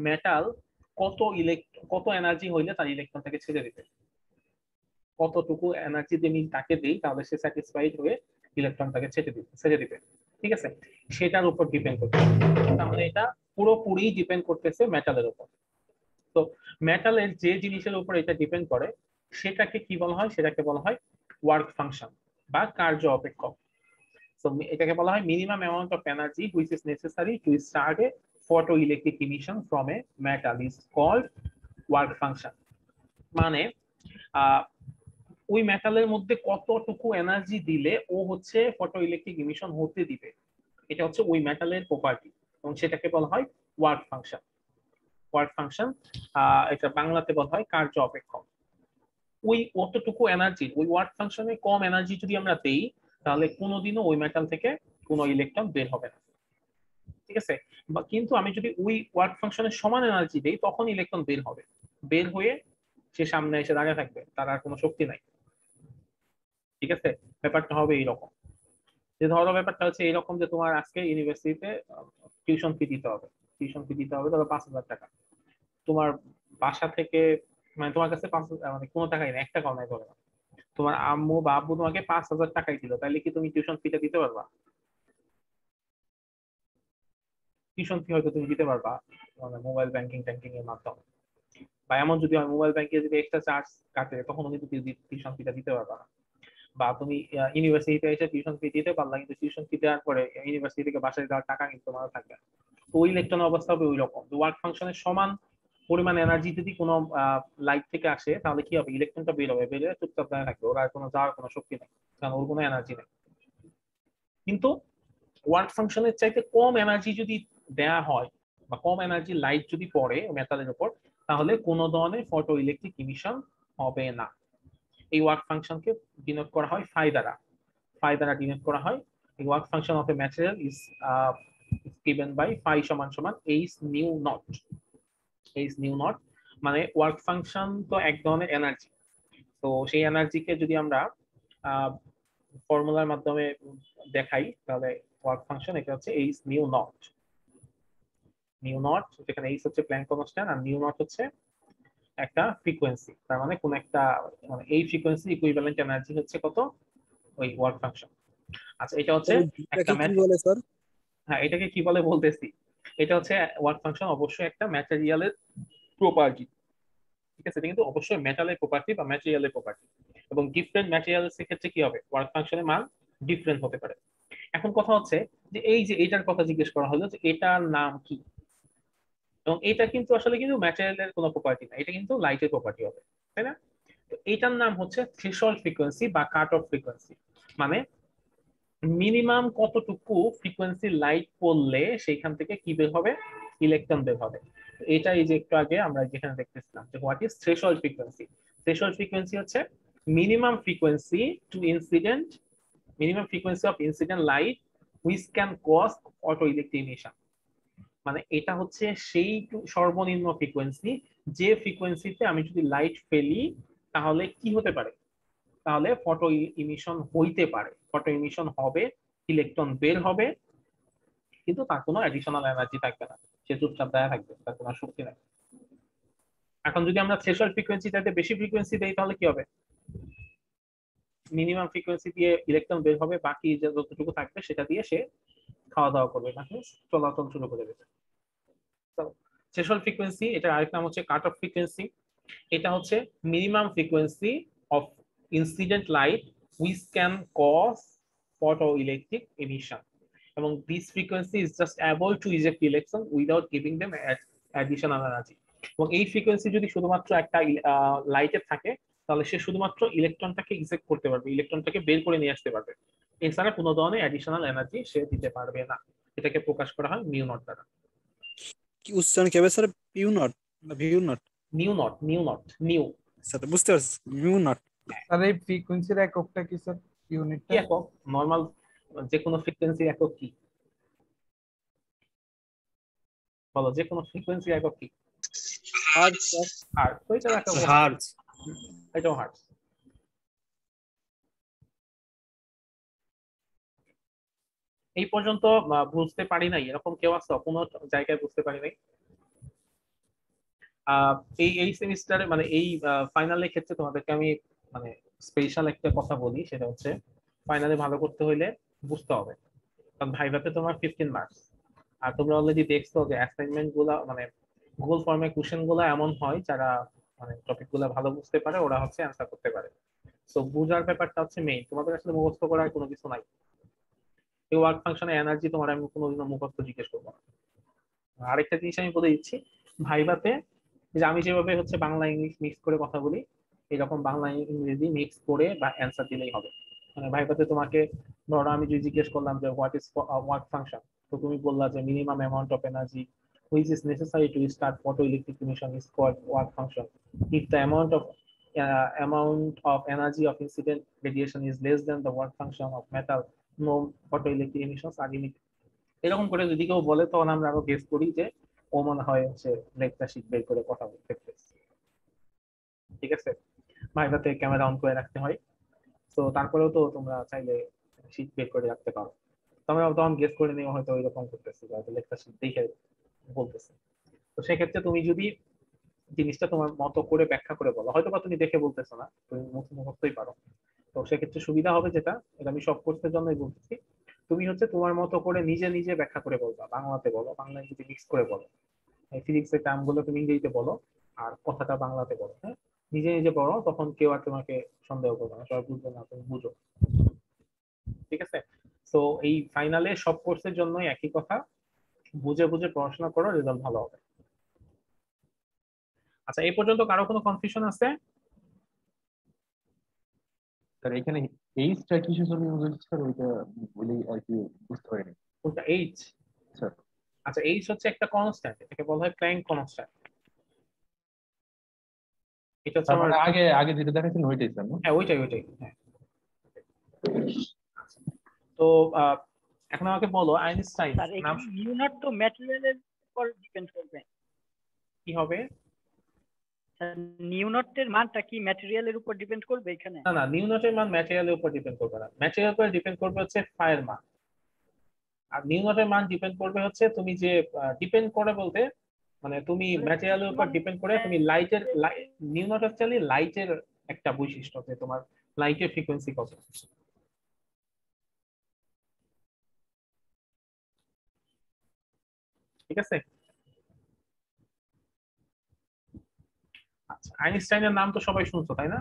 মেটাল কত এনার্জি হইলে তার ইলেকট্রনটাকে ছেড়ে দিবে, কতটুকু এনার্জি দিয়ে আমি তাকে দিই তাহলে সে স্যাটিসফাইড হয়ে ইলেকট্রনটাকে ছেড়ে দিবে, ঠিক আছে? সেটার উপর ডিপেন্ড করতেছে। তাহলে এটা পুরোপুরি ডিপেন্ড করতেছে মেটালের উপর। তো মেটালের যে জিনিসের উপর এটা ডিপেন্ড করে সেটাকে কি বলা হয়, সেটাকে বলা হয় ওয়ার্ক ফাংশন বা কার্য অপেক্ষক। So এটাকে বলা হয় minimum amount of energy which is necessary to start a photoelectric emission from a metal is called work function। মানে ওই মেটালের মধ্যে কতটুকু এনার্জি দিলে ও হচ্ছে ফটোইলেকট্রিক ইমিশন হতে দিবে, এটা হচ্ছে ওই মেটালের প্রপার্টি, এবং সেটাকে বলা হয় ওয়ার্ক ফাংশন। ওয়ার্ক ফাংশন এটা বাংলাতে বলা হয় কার্য অপেক্ষক। ওই অতটুকু এনার্জি, ওই ওয়ার্ক ফাংশনে কম এনার্জি যদি আমরা দেই, তাহলে কোনোদিনও ওই মেটাল থেকে কোনো ইলেকট্রন বের হবে না, ঠিক আছে? কিন্তু আমি যদি ওই ওয়ার্ক ফাংশনের সমান এনার্জি দেই, তখন ইলেকট্রন বের হবে, বের হয়ে সে সামনে এসে দাঁড়িয়ে থাকবে, তার আর কোনো শক্তি নাই, ঠিক আছে? ব্যাপারটা হবে এইরকম, যে ধরো ব্যাপারটা হচ্ছে এইরকম যে তোমার আজকে ইউনিভার্সিটিতে টিউশন ফি দিতে হবে, ধরো 5,000 টাকা। তোমার বাসা থেকে, মানে তোমার কাছে 5,000 মানে কোনো টাকাই নেই, 1 টাকাও নাই ধরো, তোমার আম্মু বা আব্বু তোমাকে 5,000 টাকাই দিল, তাহলে কি তুমি টিউশন ফিটা দিতে পারবা? টিউশন ফি হয়তো তুমি দিতে পারবা মানে মোবাইল ব্যাংকিং ট্যাঙ্কিং এর মাধ্যমে, বা এমন যদি মোবাইল ব্যাংকে যদি এক্সট্রা চার্জ কাটে তখন কিন্তু টিউশন ফিটা দিতে পারবা না। বা তুমি ইউনিভার্সিটিতে এসে টিউশন ফি দিতে পারলা, কিন্তু টিউশন ফি দেওয়ার পরে ইউনিভার্সিটি থেকে বাসায় দেওয়ার টাকা কিন্তু তোমার থাকবে না। তো ওই ইলেকট্রন অবস্থা হবে ওই রকম। ওয়ার্ক ফাংশনের সমান পরিমাণ এনার্জি যদি কোনো লাইট থেকে আসে, তাহলে কি হবে, ইলেকট্রনটা বের হবে, বের হয়ে চুপচাপ দাঁড়িয়ে থাকবে, ওর আর কোনো যাওয়ার কোনো শক্তি নেই, কারণ ওর কোনো এনার্জি নেই। কিন্তু ওয়ার্ক ফাংশনের চাইতে কম এনার্জি যদি দেয়া হয় বা কম এনার্জি লাইট যদি পড়ে মেটালের উপর, তাহলে কোনো ধরনের ফটো ইলেকট্রিক ইমিশন হবে না। এই ওয়ার্ক ফাংশনকে ডিনোট করা হয় ফাই দ্বারা, ডিনোট করা হয়। এই work function of A material is given by phi সমান সমান h nu naught। h nu naught মানে ওয়ার্ক ফাংশন তো এক ধরনের এনার্জি, তো সেই এনার্জিকে যদি আমরা ফর্মুলার মাধ্যমে দেখাই, তাহলে ওয়ার্ক ফাংশন এটা হচ্ছে h nu naught। যেখানে h হচ্ছে প্ল্যাঙ্ক কনস্ট্যান্ট আর nu naught হচ্ছে একটা ফ্রিকোয়েন্সি, তার মানে কোন একটা মানে এই ফ্রিকোয়েন্সি ইকুইভ্যালেন্ট এনার্জি হচ্ছে কত, ওই ওয়ার্ক ফাংশন। আচ্ছা, এটা হচ্ছে একটা কি বলে স্যার? হ্যাঁ, এটাকে কি বলে বলতেছি, এটা হচ্ছে ওয়ার্ক ফাংশন অবশ্যই একটা ম্যাটেরিয়ালের প্রপার্টি, ঠিক আছে? এটা কিন্তু অবশ্যই মেটালের প্রপার্টি বা ম্যাটেরিয়ালের প্রপার্টি, এবং ডিফারেন্ট ম্যাটেরিয়ালস এর ক্ষেত্রে কি হবে, ওয়ার্ক ফাংশনের মান ডিফারেন্ট হতে পারে। এখন কথা হচ্ছে যে এই যে এটার কথা জিজ্ঞেস করা হলো যে এটার নাম কি, এবং এটা কিন্তু আসলে কিন্তু ম্যাটেরিয়ালের কোনো প্রপার্টি না, এটা কিন্তু লাইটের প্রপার্টি হবে, তাই না? তো এটার নাম হচ্ছে থ্রেশহোল্ড ফ্রিকোয়েন্সি বা কাট অফ ফ্রিকোয়েন্সি। মানে মিনিমাম কতটুকু ফ্রিকোয়েন্সি লাইট পড়লে সেইখান থেকে কি বের হবে, ইলেকট্রন বের হবে। এটা এই যে একটু আগে আমরা যেখানে দেখতেছিলাম যে what is threshold frequency. Threshold frequency হচ্ছে minimum frequency of incident light which can cause photo electric emission. মানে এটা হচ্ছে সেই সর্বনিম্ন ফ্রিকোয়েন্সি, যে ফ্রিকোয়েন্সিতে আমি যদি লাইট ফেলি তাহলে কি হতে পারে, তাহলে ফটো ইমিশন হইতে পারে, ফটো ইমিশন হবে, ইলেকট্রন বের হবে, কিন্তু তার কোনো অ্যাডিশনাল এনার্জি থাকবে না, সে চুপচাপ দাঁড়িয়ে থাকবে, তার কোনো শক্তি নাই। এখন যদি আমরা থ্রেশহোল্ড ফ্রিকোয়েন্সি চাইতে বেশি ফ্রিকোয়েন্সি দেই, তাহলে কি হবে, মিনিমাম ফ্রিকোয়েন্সি দিয়ে ইলেকট্রন বের হবে, বাকি যতটুকু থাকবে সেটা দিয়ে সে খাওয়া দাওয়া করবে, মানে চলাচল শুরু করে দেবে। থ্রেশহোল্ড ফ্রিকোয়েন্সি, এটা আরেক নাম হচ্ছে কাট অফ ফ্রিকোয়েন্সি। এটা হচ্ছে minimum frequency of incident light which can cause photoelectric emission, এবং this frequency is just able to eject electron without giving them additional energy। এবং এই ফ্রিকোয়েন্সি যদি শুধুমাত্র একটা লাইটে থাকে, তাহলে সে শুধুমাত্র ইলেকট্রনটাকে ইজেক্ট করতে পারবে, ইলেকট্রনটাকে বের করে নিয়ে আসতে পারবে, এছাড়া কোনো ধরনের অ্যাডিশনাল এনার্জি সে দিতে পারবে না। এটাকে প্রকাশ করা হয় মিউ নট দ্বারা। কি উচ্চারণ কি হবে স্যার? পিউ নট না view not? New not, new not, new. Sir বুঝতে পারছি, মিউ নট। স্যার এই ফ্রিকোয়েন্সির এককটা কি স্যার? ইউনিটটা কি একক? নরমাল যে কোনো ফ্রিকোয়েন্সি একক কি বলো, যে কোনো ফ্রিকোয়েন্সি একক কি? Hertz sir. আর ওইটা একক হার্টজ। এটাও হার্টজ। এই পর্যন্ত বুঝতে পারি নাই এরকম কেউ আছে? কোনো জায়গায় বুঝতে পারি নাই? এই সেমিস্টারে মানে এই ফাইনালের ক্ষেত্রে তোমাদেরকে আমি মানে স্পেশাল একটা কথা বলি, সেটা হচ্ছে ফাইনালে ভালো করতে হইলে বুঝতে হবে, কারণ ভাইভাতে তোমার 15 মার্কস। আর তোমরা অলরেডি দেখছো যে অ্যাসাইনমেন্ট গুলা মানে গুগল ফর্মে কোশ্চেন গুলা এমন হয় যারা মানে টপিক গুলা ভালো বুঝতে পারে ওরা হচ্ছে অ্যান্সার করতে পারে। সো বুঝার ব্যাপারটা হচ্ছে মেইন, তোমাদের আসলে মুখস্থ করার কোনো কিছু নাই। এই ওয়ার্ক ফাংশনে এনার্জি তোমার আমি কোনোদিনও মুখস্থ জিজ্ঞেস করবো না। আরেকটা জিনিস আমি বলে দিচ্ছি, ভাইভাতে যে আমি যেভাবে হচ্ছে বাংলা ইংলিশ মিক্স করে কথা বলি, এরকম বাংলা ইংরেজি মিক্স করে বা অ্যান্সার দিলেই হবে। মানে ভাইভাতে তোমাকে ধরো আমি যদি জিজ্ঞেস করলাম যে হোয়াট ইজ ওয়ার্ক ফাংশন, তো তুমি বললা যে minimum amount of energy which is necessary to start photoelectric emission is called work function. If the amount of energy of incident radiation is less than the work function of metal, no photoelectric emissions are emitted. এরকম করে যদি কেউ বলে তখন আমরা আরো guess করি যে ও মনে হয় হচ্ছে লেকচার শিট বের করে কথা বলতে। ঠিক আছে, ভাইভাতে ক্যামেরা অন করে রাখতে হয়, তো তারপরেও তো তোমরা চাইলে শিট বের করে রাখতে পারো। তোমরা তখন গেস করে নিও হয়তো ওইরকম করতেছি, হয়তো লেকচার শিট দেখে বলতেছে। তো সেক্ষেত্রে তুমি যদি জিনিসটা তোমার মতো করে ব্যাখ্যা করে বলো, হয়তো বা তুমি দেখে বলতেছো না, তুমি মুখস্থই পারো, তো সেক্ষেত্রে সুবিধা হবে যেটা, এটা আমি সব কোর্সের জন্যই বলতেছি, তুমি হচ্ছে তোমার মতো করে নিজে নিজে ব্যাখ্যা করে বলবা, বাংলাতে বলো, বাংলা ইংরেজি মিক্স করে বলো, ফিজিক্স এর টার্ম গুলো তুমি ইংরেজিতে বলো আর কথাটা বাংলাতে বলো। হ্যাঁ, নিজে নিজে বলো, তখন কেউ আর তোমাকে সন্দেহ করবে না, সবাই বুঝবে না, তুমি বুঝো। ঠিক আছে, তো এই ফাইনালে সব কোর্সের জন্যই একই কথা, বুঝে বুঝে পড়াশোনা করো, রেজাল্ট ভালো হবে। আচ্ছা, এই পর্যন্ত কারো কোনো কনফিউশন আছে? স্যার এখানে এইচটা কিসের জন্য ইউজ হচ্ছে স্যার, ওইটা বলি আর কি বুঝতে পারিনি। কোনটা এইচ? স্যার আচ্ছা, এইচ হচ্ছে একটা কনস্ট্যান্ট, এটাকে বলা হয় প্ল্যাঙ্ক কনস্ট্যান্ট। এটা হচ্ছে মানে আমার আগে আগে যেটা দেখাচ্ছেন ওইটাই স্যার না? হ্যাঁ ওইটাই ওইটাই। হ্যাঁ, তো এখন আমাকে বলো আইনস্টাইন স্যার নাম এখানে মিউ নট তো ম্যাটেরিয়ালের উপর ডিপেন্ড করবে। কি হবে? স্যার নিউ নটের মানটা কি ম্যাটেরিয়ালের উপর ডিপেন্ড করবে এখানে? না না, নিউ নটের মান ম্যাটেরিয়ালের উপর ডিপেন্ড করবে না, ম্যাটেরিয়ালের উপর ডিপেন্ড করবে হচ্ছে ফায়ের মান, আর নিউ নটের মান ডিপেন্ড করবে হচ্ছে তুমি যে ডিপেন্ড করে বলতে মানে তুমি ম্যাটেরিয়ালের উপর ডিপেন্ড করে তুমি লাইটের নিউ নট অ্যাকচুয়ালি লাইটের একটা বৈশিষ্ট্য যে তোমার লাইটের ফ্রিকোয়েন্সি কত। ঠিক আছে, আচ্ছা আইনস্টাইনের নাম তো সবাই শুনছো তাই না?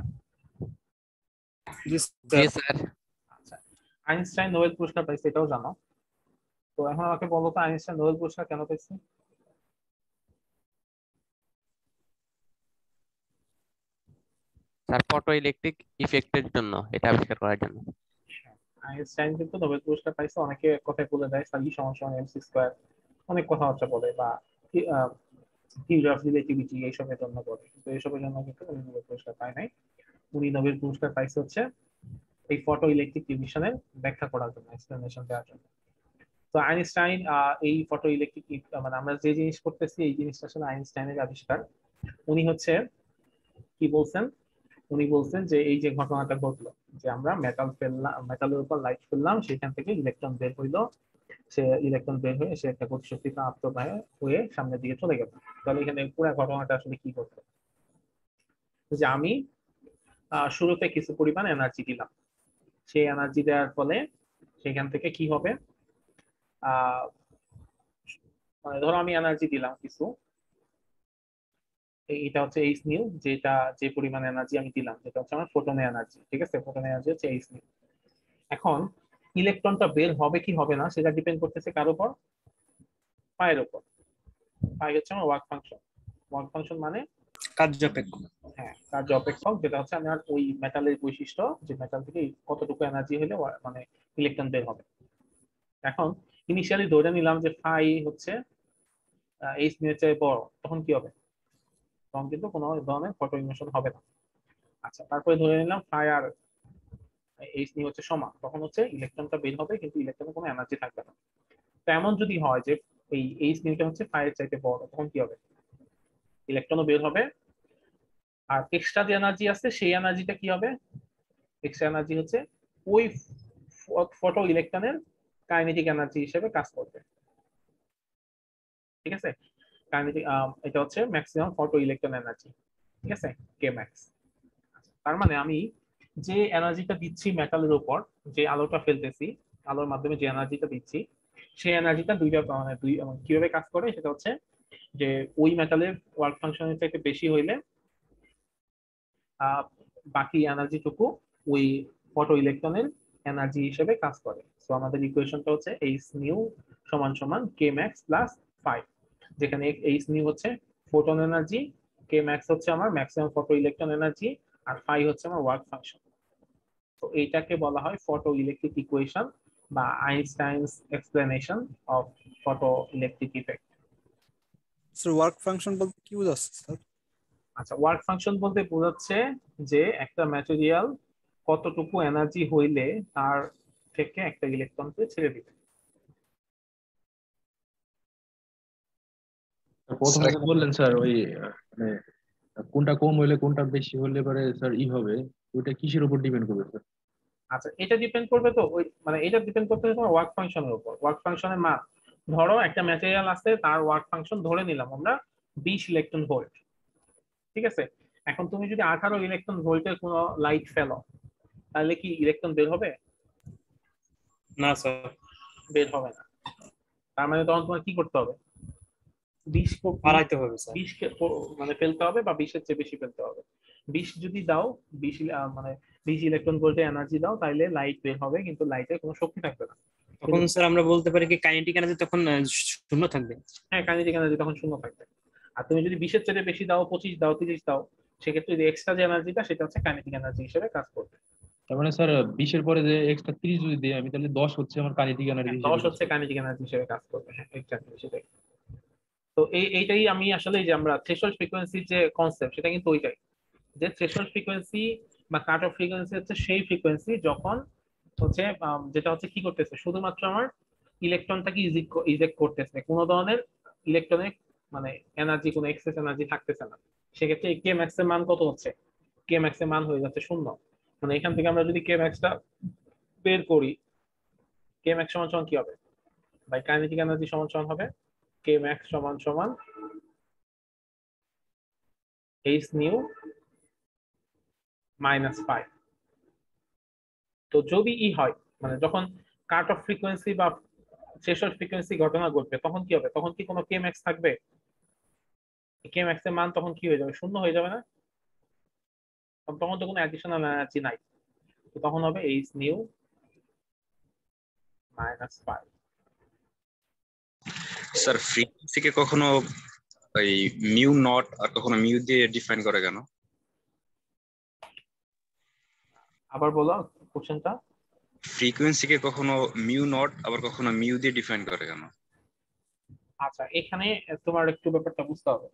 জি স্যার। আচ্ছা, আইনস্টাইন নোবেল পুরস্কার পাইছে এটাও জানো, তো এখন আমাকে বলো তো আইনস্টাইন নোবেল পুরস্কার কেন পাইছে? স্যার ফটো ইলেকট্রিক ইফেক্টের জন্য, এটা আবিষ্কার করার জন্য। আইনস্টাইন কিন্তু নোবেল পুরস্কার পাইছে, অনেকে কথায় বলে দেয় ই সমান এমসি স্কয়ার, অনেক কথাবার্তা বলে, বা থিওরি অফ রিলেটিভিটি এইসবের জন্য বলে, কিন্তু এইসবের জন্য কিন্তু উনি নোবেল পুরস্কার পায় নাই। উনি নোবেল পুরস্কার পাইছে হচ্ছে এই ফটো ইলেকট্রিক ডিভিশনের ব্যাখ্যা করার জন্য, এক্সপ্লেনেশন দেওয়ার জন্য। তো আইনস্টাইন এই ফটো ইলেকট্রিক মানে আমরা যে জিনিস করতেছি এই জিনিসটা আসলে আইনস্টাইনের আবিষ্কার। উনি হচ্ছে কি বলছেন, উনি বলছেন যে এই যে ঘটনাটা ঘটলো যে আমরা মেটাল ফেললাম, মেটালের উপর লাইট ফেললাম, সেখান থেকে ইলেকট্রন বের হইলো, সে ইলেকট্রন বের হয়ে সে একটা গতিশক্তিতে আত্মবায় হয়ে সামনের দিকে চলে গেল। তাহলে এখানে পুরো ঘটনাটা আসলে কি ঘটলো, যে আমি শুরুতে কিছু পরিমাণ এনার্জি দিলাম, সেই এনার্জি দেওয়ার ফলে সেখান থেকে কি হবে, মানে ধরো আমি এনার্জি দিলাম কিছু, এটা হচ্ছে এইচ নিউ, যেটা যে পরিমাণ এনার্জি আমি দিলাম যেটা হচ্ছে আমার ফোটনের এনার্জি। ঠিক আছে, ফোটনের এনার্জি হচ্ছে এইচ নিউ। এখন ইলেকট্রনটা বের হবে কি হবে না সেটা ডিপেন্ড করতেছে কার উপর? পায়ের উপর। পাই হচ্ছে আমার ওয়ার্ক ফাংশন। ওয়ার্ক ফাংশন মানে কার্যাপেক্ষ। হ্যাঁ, কার্য অপেক্ষক, যেটা হচ্ছে আমার ওই মেটালের বৈশিষ্ট্য যে মেটাল থেকে কতটুকু এনার্জি হলে মানে ইলেকট্রন বের হবে। এখন ইনিশিয়ালি ধরে নিলাম যে ফাই হচ্ছে এইচ নিউ এর চেয়ে বড়, তখন কি হবে? তখন কিন্তু কোনো ধরনের ফটো ইমিশন হবে না। আচ্ছা, তারপরে ধরে নিলাম ফাই আর এইচ নিউ হচ্ছে সমান, তখন হচ্ছে ইলেকট্রনটা বের হবে কিন্তু ইলেকট্রনে কোনো এনার্জি থাকবে না। তো এমন যদি হয় যে এই এইচ নিউটা হচ্ছে ফাই এর চাইতে বড়, তখন কি হবে? ইলেকট্রনও বের হবে, আর এক্সট্রা যে এনার্জি আছে সেই এনার্জিটা কি হবে? এক্সট্রা এনার্জি হচ্ছে ওই ফটো ইলেকট্রনের কাইনেটিক এনার্জি হিসেবে কাজ করবে। ঠিক আছে, কাইনেটিক এটা হচ্ছে ম্যাক্সিমাম ফটো ইলেকট্রন এনার্জি। ঠিক আছে, কে ম্যাক্স। তার মানে আমি যে এনার্জিটা দিচ্ছি মেটালের উপর, যে আলোটা ফেলতেছি, আলোর মাধ্যমে যে এনার্জিটা দিচ্ছি, সেই এনার্জিটা কিভাবে কাজ করে সেটা হচ্ছে যে ওই মেটালের ওয়ার্ক ফাংশনের চাইতে বেশি হইলে বাকি এনার্জিটুকু ওই ফটো ইলেকট্রনের এনার্জি হিসেবে কাজ করে। সো আমাদের ইকুয়েশনটা হচ্ছে এইচ নিউ সমান সমান কে ম্যাক্স প্লাস 5, যেখানে এইচ নিউ হচ্ছে ফোটন এনার্জি, কে ম্যাক্স হচ্ছে আমার ম্যাক্সিমাম ফটো ইলেকট্রন এনার্জি, আর 5 হচ্ছে আমার ওয়ার্ক ফাংশন। তো এইটাকে বলা হয় ফটো ইলেকট্রিক ইকুয়েশন বা Einstein's explanation of photo electric effect. Sir work function বলতে কি বোঝাচ্ছে স্যার? আচ্ছা, ওয়ার্ক ফাংশন বলতে বোঝাচ্ছে যে একটা ম্যাটেরিয়াল কতটুকু এনার্জি হইলে তার থেকে একটা ইলেকট্রনকে ছেড়ে দিবে। প্রথমে যে বললেন স্যার ওই মানে কোনটা কম হইলে কোনটা বেশি হলে পরে স্যার হবে, ওইটা কিসের উপর ডিপেন্ড করবে স্যার? আচ্ছা, এটা ডিপেন্ড করবে তো ওই মানে এটা ডিপেন্ড করতে হবে তোমার ওয়ার্ক ফাংশনের উপর। ওয়ার্ক ফাংশনের মান, ধরো একটা ম্যাটেরিয়াল আছে, তার ওয়ার্ক ফাংশন ধরে নিলাম আমরা 20 ইলেকট্রন ভোল্ট। ঠিক আছে, এখন তুমি যদি 18 ইলেকট্রন ভোল্টের কোনো লাইট ফেলো, তাহলে কি ইলেকট্রন বের হবে? না স্যার, বের হবে না। তার মানে তখন তোমার কি করতে হবে? 20 বাড়াইতে হবে স্যার। 20 মানে ফেলতে হবে বা 20 এর চেয়ে বেশি ফেলতে হবে। 20 যদি দাও, 20 মানে 20 ইলেকট্রন ভোল্টের এনার্জি দাও, তাহলে লাইট বের হবে, কিন্তু লাইটের কোনো শক্তি থাকবে না। তখন স্যার আমরা বলতে পারি কি কাইনেটিক এনার্জি তখন শূন্য থাকবে? হ্যাঁ, কাইনেটিক এনার্জি তখন শূন্য থাকবে। আর তুমি যদি 20 এর চেয়ে বেশি দাও, 25 দাও, 30 দাও, সেক্ষেত্রে যে এক্সট্রা যে এনার্জিটা সেটা হচ্ছে কাইনেটিক এনার্জি হিসেবে কাজ করবে। তার মানে স্যার 20 এর পরে যে এক্সট্রা 30 যদি দিই আমি, তাহলে 10 হচ্ছে আমার কাইনেটিক এনার্জি হিসেবে 10 হচ্ছে কাইনেটিক এনার্জি হিসেবে কাজ করবে। হ্যাঁ, এক্স্যাক্টলি সেটাই। তো এইটাই আমি আসলে যে আমরা থ্রেশহোল্ড ফ্রিকোয়েন্সির যে কনসেপ্ট, সেটা কিন্তু ওইটাই, যে থ্রেশহোল্ড ফ্রিকোয়েন্সি বা কাট অফ ফ্রিকোয়েন্সি হচ্ছে সেই ফ্রিকোয়েন্সি যখন হচ্ছে যেটা হচ্ছে কি করতেছে, শুধুমাত্র আমার ইলেকট্রনটাকে ইজেক্ট করতেছে, কোনো ধরনের ইলেকট্রনিক মানে এনার্জি, কোনো এক্সেস এনার্জি থাকতেছে না। সেক্ষেত্রে কে ম্যাক্স এর মান কত হচ্ছে? কে ম্যাক্স এর মান হয়ে যাচ্ছে শূন্য। মানে এখান থেকে আমরা যদি কে ম্যাক্সটা বের করি, কে ম্যাক্স সমান সমান কি হবে? বাই কাইনেটিক এনার্জি সমান সমান হবে কে ম্যাক্স সমান সমান এইচ নিউ -5। তো যদি ই হয়, মানে যখন কাট অফ ফ্রিকোয়েন্সি বা থ্রেশহোল্ড ফ্রিকোয়েন্সি ঘটনা ঘটবে, তখন কি হবে? তখন কি কোনো কে ম্যাক্স থাকবে? কে ম্যাক্স এর মান তখন কি হয়ে যাবে? শূন্য হয়ে যাবে না? তখন তো কোনো অ্যাডিশনাল এনার্জি নাই। তো তখন হবে এইচ নিউ -5। স্যার ফ্রিকোয়েন্সিকে কখনো ওই মিউ নট আর কখনো মিউ দিয়ে ডিফাইন করে কেন? আবার বলো কোশ্চেনটা। ফ্রিকোয়েন্সিকে কখনো মিউ নট আবার কখনো মিউ দিয়ে ডিফাইন করে কেন? আচ্ছা, এখানে তোমার একটু ব্যাপারটা বুঝতে হবে।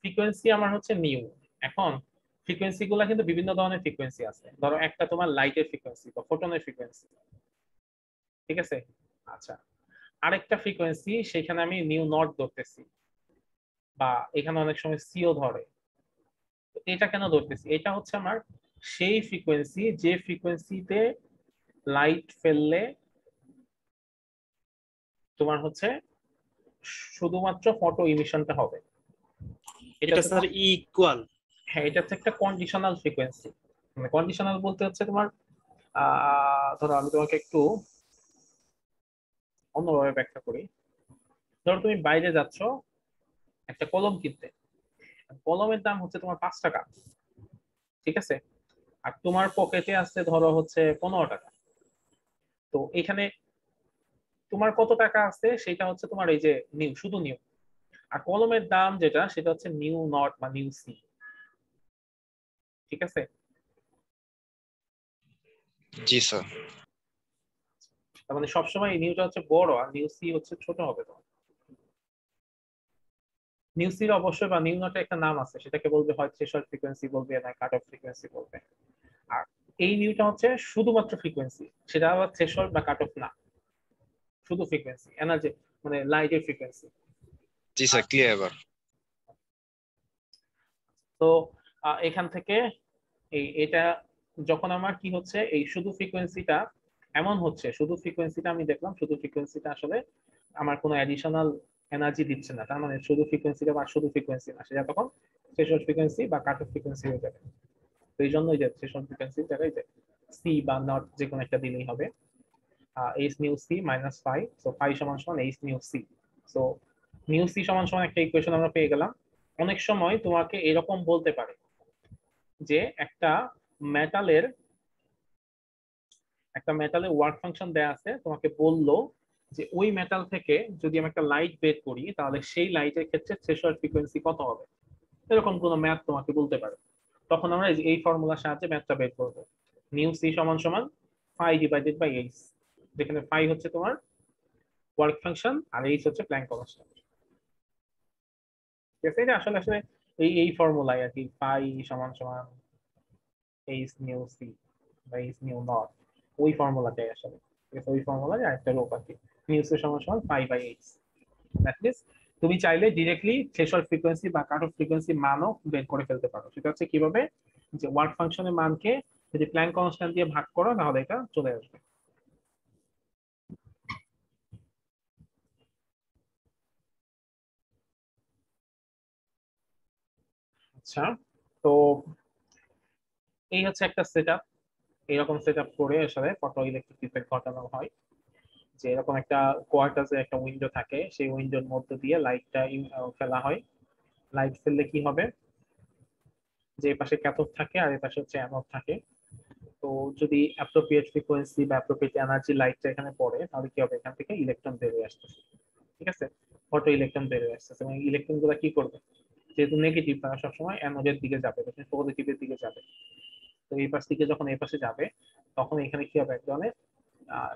ফ্রিকোয়েন্সি আমার হচ্ছে নিউ। এখন ফ্রিকোয়েন্সি গুলা কিন্তু বিভিন্ন ধরনের ফ্রিকোয়েন্সি আছে। ধরো একটা তোমার লাইটের ফ্রিকোয়েন্সি বা ফোটনের ফ্রিকোয়েন্সি, ঠিক আছে? আচ্ছা, আরেকটা ফ্রিকোয়েন্সি, সেখানে আমি নিউ নট ধরতেছি, বা এখানে অনেক সময় সিও ধরে। এটা কেন ধরতেছি? এটা হচ্ছে আমার সেই ফ্রিকোয়েন্সি যে ফ্রিকোয়েন্সিতে লাইট ফেললে তোমার হচ্ছে শুধুমাত্র ফটো ইমিশনটা হবে। এটা স্যার ইকুয়াল। হ্যাঁ, এটা হচ্ছে একটা কন্ডিশনাল ফ্রিকোয়েন্সি। মানে কন্ডিশনাল বলতে হচ্ছে তোমার ধরো আমি তোমাকে একটু অন্যভাবে ব্যাখ্যা করি। ধরো তুমি বাইরে যাচ্ছ একটা কলম কিনতে, কলমের দাম হচ্ছে তোমার 5 টাকা, ঠিক আছে? আর তোমার পকেটে আছে ধরো হচ্ছে 15 টাকা। তো এখানে তোমার কত টাকা আছে সেটা হচ্ছে তোমার এই যে নিউ, শুধু নিউ। আর কলমের দাম যেটা সেটা হচ্ছে নিউ নট বা নিউ সি। ঠিক আছে? জি স্যার। তার মানে সবসময় নিউটা হচ্ছে বড় আর নিউ সি হচ্ছে ছোট হবে। তো নিউ সির অবশ্যই বা নিউ নটের একটা নাম আছে, সেটাকে বলবে হয় থ্রেশহোল্ড ফ্রিকোয়েন্সি বলবে, না কাট অফ ফ্রিকোয়েন্সি বলবে। আর এই নিউটা হচ্ছে শুধুমাত্র ফ্রিকোয়েন্সি, সেটা আবার থ্রেশহোল্ড বা কাট অফ না, শুধু ফ্রিকোয়েন্সি, এনার্জি মানে লাইটের ফ্রিকোয়েন্সি। জি স্যার, ক্লিয়ার এবার। তো এখান থেকে এটা যখন আমার কি হচ্ছে, এই শুধু ফ্রিকোয়েন্সিটা এমন হচ্ছে, শুধু ফ্রিকোয়েন্সিটা আমি দেখলাম, শুধু ফ্রিকোয়েন্সিটা আসলে আমার কোনো অ্যাডিশনাল এনার্জি দিচ্ছে না, তার মানে শুধু ফ্রিকোয়েন্সিটা বা শুধু ফ্রিকোয়েন্সি না, সেটা তখন থ্রেশহোল্ড ফ্রিকোয়েন্সি বা কাট অফ ফ্রিকোয়েন্সি হয়ে যাবে। তো এই জন্যই যে থ্রেশহোল্ড ফ্রিকোয়েন্সি জায়গায় যে সি বা নট যে কোনো একটা দিলেই হবে। H nu C minus phi, so phi সমান সমান H nu C. So nu C সমান সমান একটা ইকুয়েশন আমরা পেয়ে গেলাম। অনেক সময় তোমাকে এরকম বলতে পারে যে একটা মেটালের ওয়ার্ক ফাংশন দেয়া আছে, তোমাকে বললো যে ওই মেটাল থেকে যদি আমি একটা লাইট বের করি তাহলে সেই লাইটের ক্ষেত্রে থ্রেশহোল্ড ফ্রিকোয়েন্সি কত হবে, এরকম কোনো ম্যাথ তোমাকে বলতে পারে। তখন আমরা এই ফর্মুলার সাহায্যে ম্যাথটা বের করবো। নিউ সি সমান সমান ফাই ডিভাইডেড বাই এইচ, যেখানে ফাই হচ্ছে তোমার ওয়ার্ক ফাংশন আর এইচ হচ্ছে প্ল্যাঙ্ক কনস্ট্যান্ট। ঠিক আছে? এটা আসলে আসলে এই ফর্মুলাই আর কি, ফাই সমান সমান এইচ নিউ সি বা এইচ নিউ নট, ওই ফর্মুলাটাই আসলে। ঠিক আছে? ওই ফর্মুলার আরেকটা রূপ আর কি, নিউ সি সমান সমান phi by H. That means তুমি চাইলে ডিরেক্টলি থ্রেশহোল্ড ফ্রিকোয়েন্সি বা কাট অফ ফ্রিকোয়েন্সি মানও বের করে ফেলতে পারো। সেটা হচ্ছে কিভাবে, যে ওয়ার্ক ফাংশনের মানকে যদি প্ল্যাঙ্ক কনস্ট্যান্ট দিয়ে ভাগ করো তাহলে এটা চলে আসবে। আচ্ছা, তো এই হচ্ছে একটা সেটআপ। এইরকম সেটআপ করে আসলে ফটো ইলেকট্রিক ইফেক্ট ঘটানো হয়। যে এরকম একটা কোয়ার্টার্সে একটা উইন্ডো থাকে, সেই উইন্ডোর মধ্যে দিয়ে লাইটটা ফেলা হয়। লাইট ফেললে কি হবে, যে এই পাশে ক্যাথোড থাকে আর এই পাশে হচ্ছে অ্যানোড থাকে। তো যদি অ্যাপ্রোপ্রিয়েট ফ্রিকোয়েন্সি বা অ্যাপ্রোপ্রিয়েট এনার্জি লাইটটা এখানে পড়ে তাহলে কি হবে, এখান থেকে ইলেকট্রন বেরিয়ে আসতেছে। ঠিক আছে? ফটো ইলেকট্রন বেরিয়ে আসতেছে এবং ইলেকট্রন গুলা কি করবে, যেহেতু নেগেটিভ তারা সবসময় অ্যানোডের দিকে যাবে, পজিটিভের দিকে যাবে। তো এই পাশ থেকে যখন এই পাশে যাবে তখন এখানে কি হবে, এক ধরনের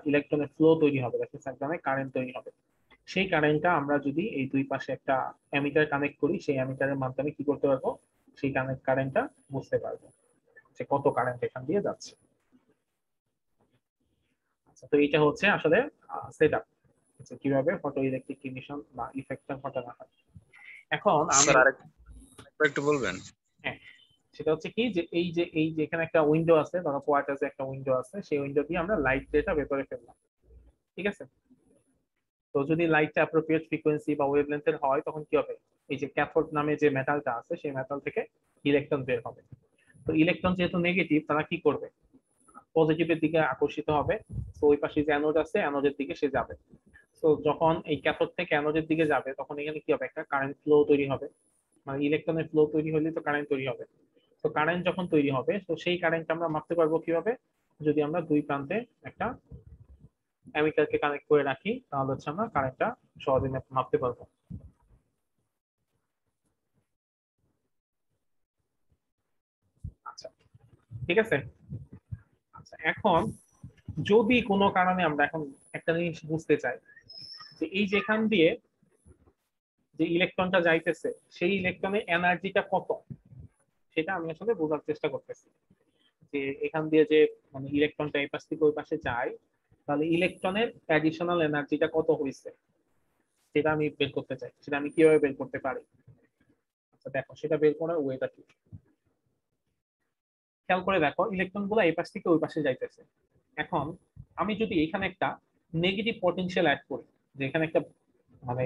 ইলেকট্রনের ফ্লো তৈরি হবে, এক ধরনের কারেন্ট তৈরি হবে। সেই কারেন্টটা আমরা যদি এই দুই পাশে একটা অ্যামিটার কানেক্ট করি, সেই অ্যামিটারের মাধ্যমে কি করতে পারবো, সেই কারেন্টটা বুঝতে পারবো যে কত কারেন্ট এখান দিয়ে যাচ্ছে। আচ্ছা, তো এইটা হচ্ছে আসলে সেটআপ, কিভাবে ফটো ইলেকট্রিক ইমিশন বা ইফেক্টটা ঘটানো হয়। এখন আমি স্যার আরেকটা একটু বলবেন? হ্যাঁ, সেটা হচ্ছে কি, যে এই যে এখানে একটা উইন্ডো আছে, ধরো কোয়ার্টার্সে একটা উইন্ডো আছে, সেই উইন্ডো দিয়ে আমরা লাইট রেটা ভেতরে ফেললাম। ঠিক আছে? তো যদি লাইটটা অ্যাপ্রোপ্রিয়েট ফ্রিকোয়েন্সি বা ওয়েভলেন্থের হয় তখন কি হবে, এই যে ক্যাথোড নামে যে মেটালটা আছে সেই মেটাল থেকে ইলেকট্রন বের হবে। তো ইলেকট্রন যেহেতু নেগেটিভ, তারা কি করবে, পজিটিভের দিকে আকর্ষিত হবে। তো ওই পাশে যে অ্যানোড আছে অ্যানোডের দিকে সে যাবে। তো যখন এই ক্যাথোড থেকে অ্যানোডের দিকে যাবে তখন এখানে কি হবে, একটা কারেন্ট ফ্লো তৈরি হবে। মানে ইলেকট্রনের ফ্লো তৈরি হলে তো কারেন্ট তৈরি হবে। তো কারেন্ট যখন তৈরি হবে, তো সেই কারেন্ট আমরা মাপতে পারবো কিভাবে, যদি আমরা দুই প্রান্তে একটা অ্যামিটারকে কানেক্ট করে রাখি তাহলে হচ্ছে আমরা কারেন্টটা সহজে মাপতে পারবো। আচ্ছা, ঠিক আছে। আচ্ছা, এখন যদি কোনো কারণে আমরা এখন একটা জিনিস বুঝতে চাই, যে এই যেখান দিয়ে যে ইলেকট্রনটা যাইতেছে সেই ইলেকট্রনের এনার্জিটা কত, সেটা আমি আসলে বোঝার চেষ্টা করতেছি। যে এখান দিয়ে যে মানে ইলেকট্রনটা এই পাশ থেকে ওই পাশে যায়, তাহলে ইলেকট্রনের অ্যাডিশনাল এনার্জিটা কত হয়েছে সেটা আমি বের করতে চাই। সেটা আমি কিভাবে বের করতে পারি? আচ্ছা দেখো, সেটা বের করার ওয়েটা কি, খেয়াল করে দেখো, ইলেকট্রন গুলো এই পাশ থেকে ওই পাশে যাইতেছে। এখন আমি যদি এখানে একটা নেগেটিভ পটেনশিয়াল অ্যাড করি, যে এখানে একটা মানে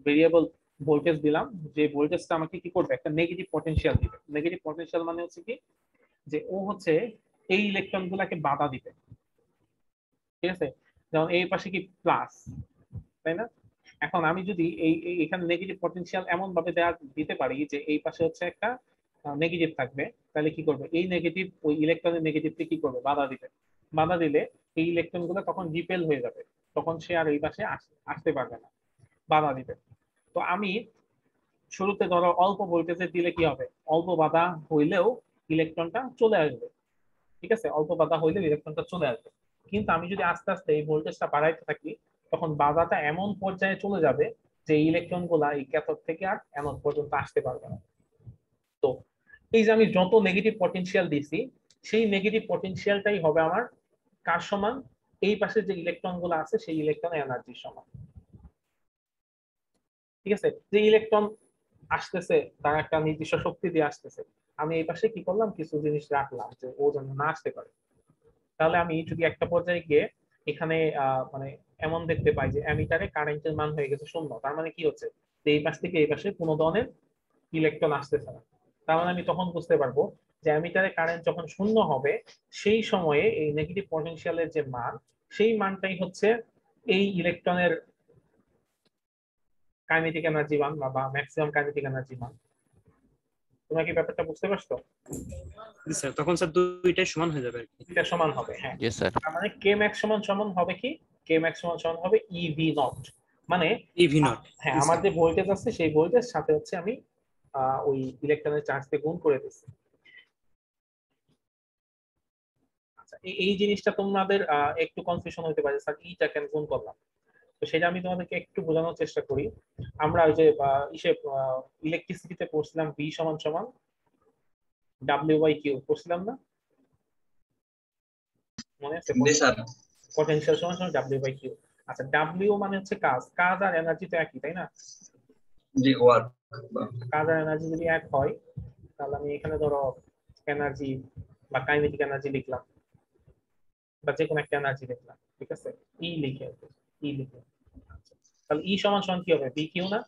ভেরিয়েবল ভোল্টেজ দিলাম, যে ভোল্টেজটা আমাকে কি করবে, একটা নেগেটিভ পটেনশিয়াল দিবে। নেগেটিভ পটেনশিয়াল মানে হচ্ছে কি, যে ও হচ্ছে এই ইলেকট্রন গুলাকে বাধা দিবে। ঠিক আছে? যেমন এই পাশে কি প্লাস, তাই না? এখন আমি যদি এখানে নেগেটিভ পটেনশিয়াল এমন ভাবে দিতে পারি যে এই পাশে হচ্ছে একটা নেগেটিভ থাকবে, তাহলে কি করবে, এই নেগেটিভ ওই ইলেকট্রনের নেগেটিভকে কি করবে, বাধা দিবে। বাধা দিলে এই ইলেকট্রন গুলো তখন রিপেল হয়ে যাবে, তখন সে আর এই পাশে আসতে পারবে না, বাধা দিবে। তো আমি শুরুতে ধরো অল্প ভোল্টেজে দিলে কি হবে, অল্প বাধা হইলেও ইলেকট্রনটা চলে আসবে, ঠিক আছে, অল্প বাধা হইলেও ইলেকট্রনটা চলে আসবে। কিন্তু আমি যদি আস্তে আস্তে এই ভোল্টেজটা বাড়াইতে থাকি, তখন বাধাটা এমন পর্যায়ে চলে যাবে যে ইলেকট্রন গুলা এই ক্যাথোড থেকে আর অ্যানোড পর্যন্ত আসতে পারবে না। তো এই যে আমি যত নেগেটিভ পটেনশিয়াল দিছি, সেই নেগেটিভ পটেনশিয়ালটাই হবে আমার কার সমান, এই পাশে যে ইলেকট্রন গুলো আছে সেই ইলেকট্রন এনার্জির সমান। ঠিক আছে, যে ইলেকট্রন আসতেছে তার একটা নির্দিষ্ট শক্তি দিয়ে আসতেছে, আমি এই পাশে কি করলাম, কিছু জিনিস রাখলাম যে ও যেন না আসতে পারে। তাহলে আমি যদি একটা পর্যায়ে গিয়ে এখানে মানে এমন দেখতে পাই যে অ্যামিটারে কারেন্টের মান হয়ে গেছে 0, তার মানে কি হচ্ছে, যে এই পাশ থেকে এই পাশে কোনো ধরনের ইলেকট্রন আসতেছে না। তার মানে আমি তখন বুঝতে পারবো যে অ্যামিটারে কারেন্ট যখন 0 হবে, সেই সময়ে এই নেগেটিভ পটেনশিয়ালের যে মান, সেই মানটাই হচ্ছে এই ইলেকট্রনের কাইনেটিক এনার্জি মান বা ম্যাক্সিমাম কাইনেটিক এনার্জি মান। তোমরা কি ব্যাপারটা বুঝতে পারছো? জি স্যার, তখন স্যার দুইটাই সমান হয়ে যাবে। দুইটা সমান হবে, হ্যাঁ। জি স্যার। তার মানে কে ম্যাক্স সমান সমান হবে কি, কে ম্যাক্স সমান সমান হবে ইভি নট, মানে ইভি নট। হ্যাঁ, আমার যে ভোল্টেজ আছে সেই ভোল্টেজ সাথে হচ্ছে আমি ওই ইলেকট্রনের চার্জকে গুণ করে দিচ্ছি। আচ্ছা, এই জিনিসটা তোমাদের একটু কনফিউশন হতে পারে, স্যার ইটা কেন গুণ করলাম, তো সেটা আমি তোমাদেরকে একটু বোঝানোর চেষ্টা করি। আমরা ওই যে ইলেকট্রিসিটিতে পড়ছিলাম ভি সমান সমান W/Q পড়ছিলাম না, মনে আছে? পটেনশিয়াল সমান সমান W/Q। আচ্ছা, W মানে হচ্ছে কাজ, কাজ আর এনার্জি তো একই, তাই না? জি, ওয়ার্ক। কাজ আর এনার্জি যদি এক হয়, তাহলে আমি এখানে ধরো এনার্জি বা কাইনেটিক এনার্জি লিখলাম, বা যে কোনো একটা এনার্জি লিখলাম, ঠিক আছে, ই লিখে, তাহলে ই সমান সমান কি হবে, বিকিউ না?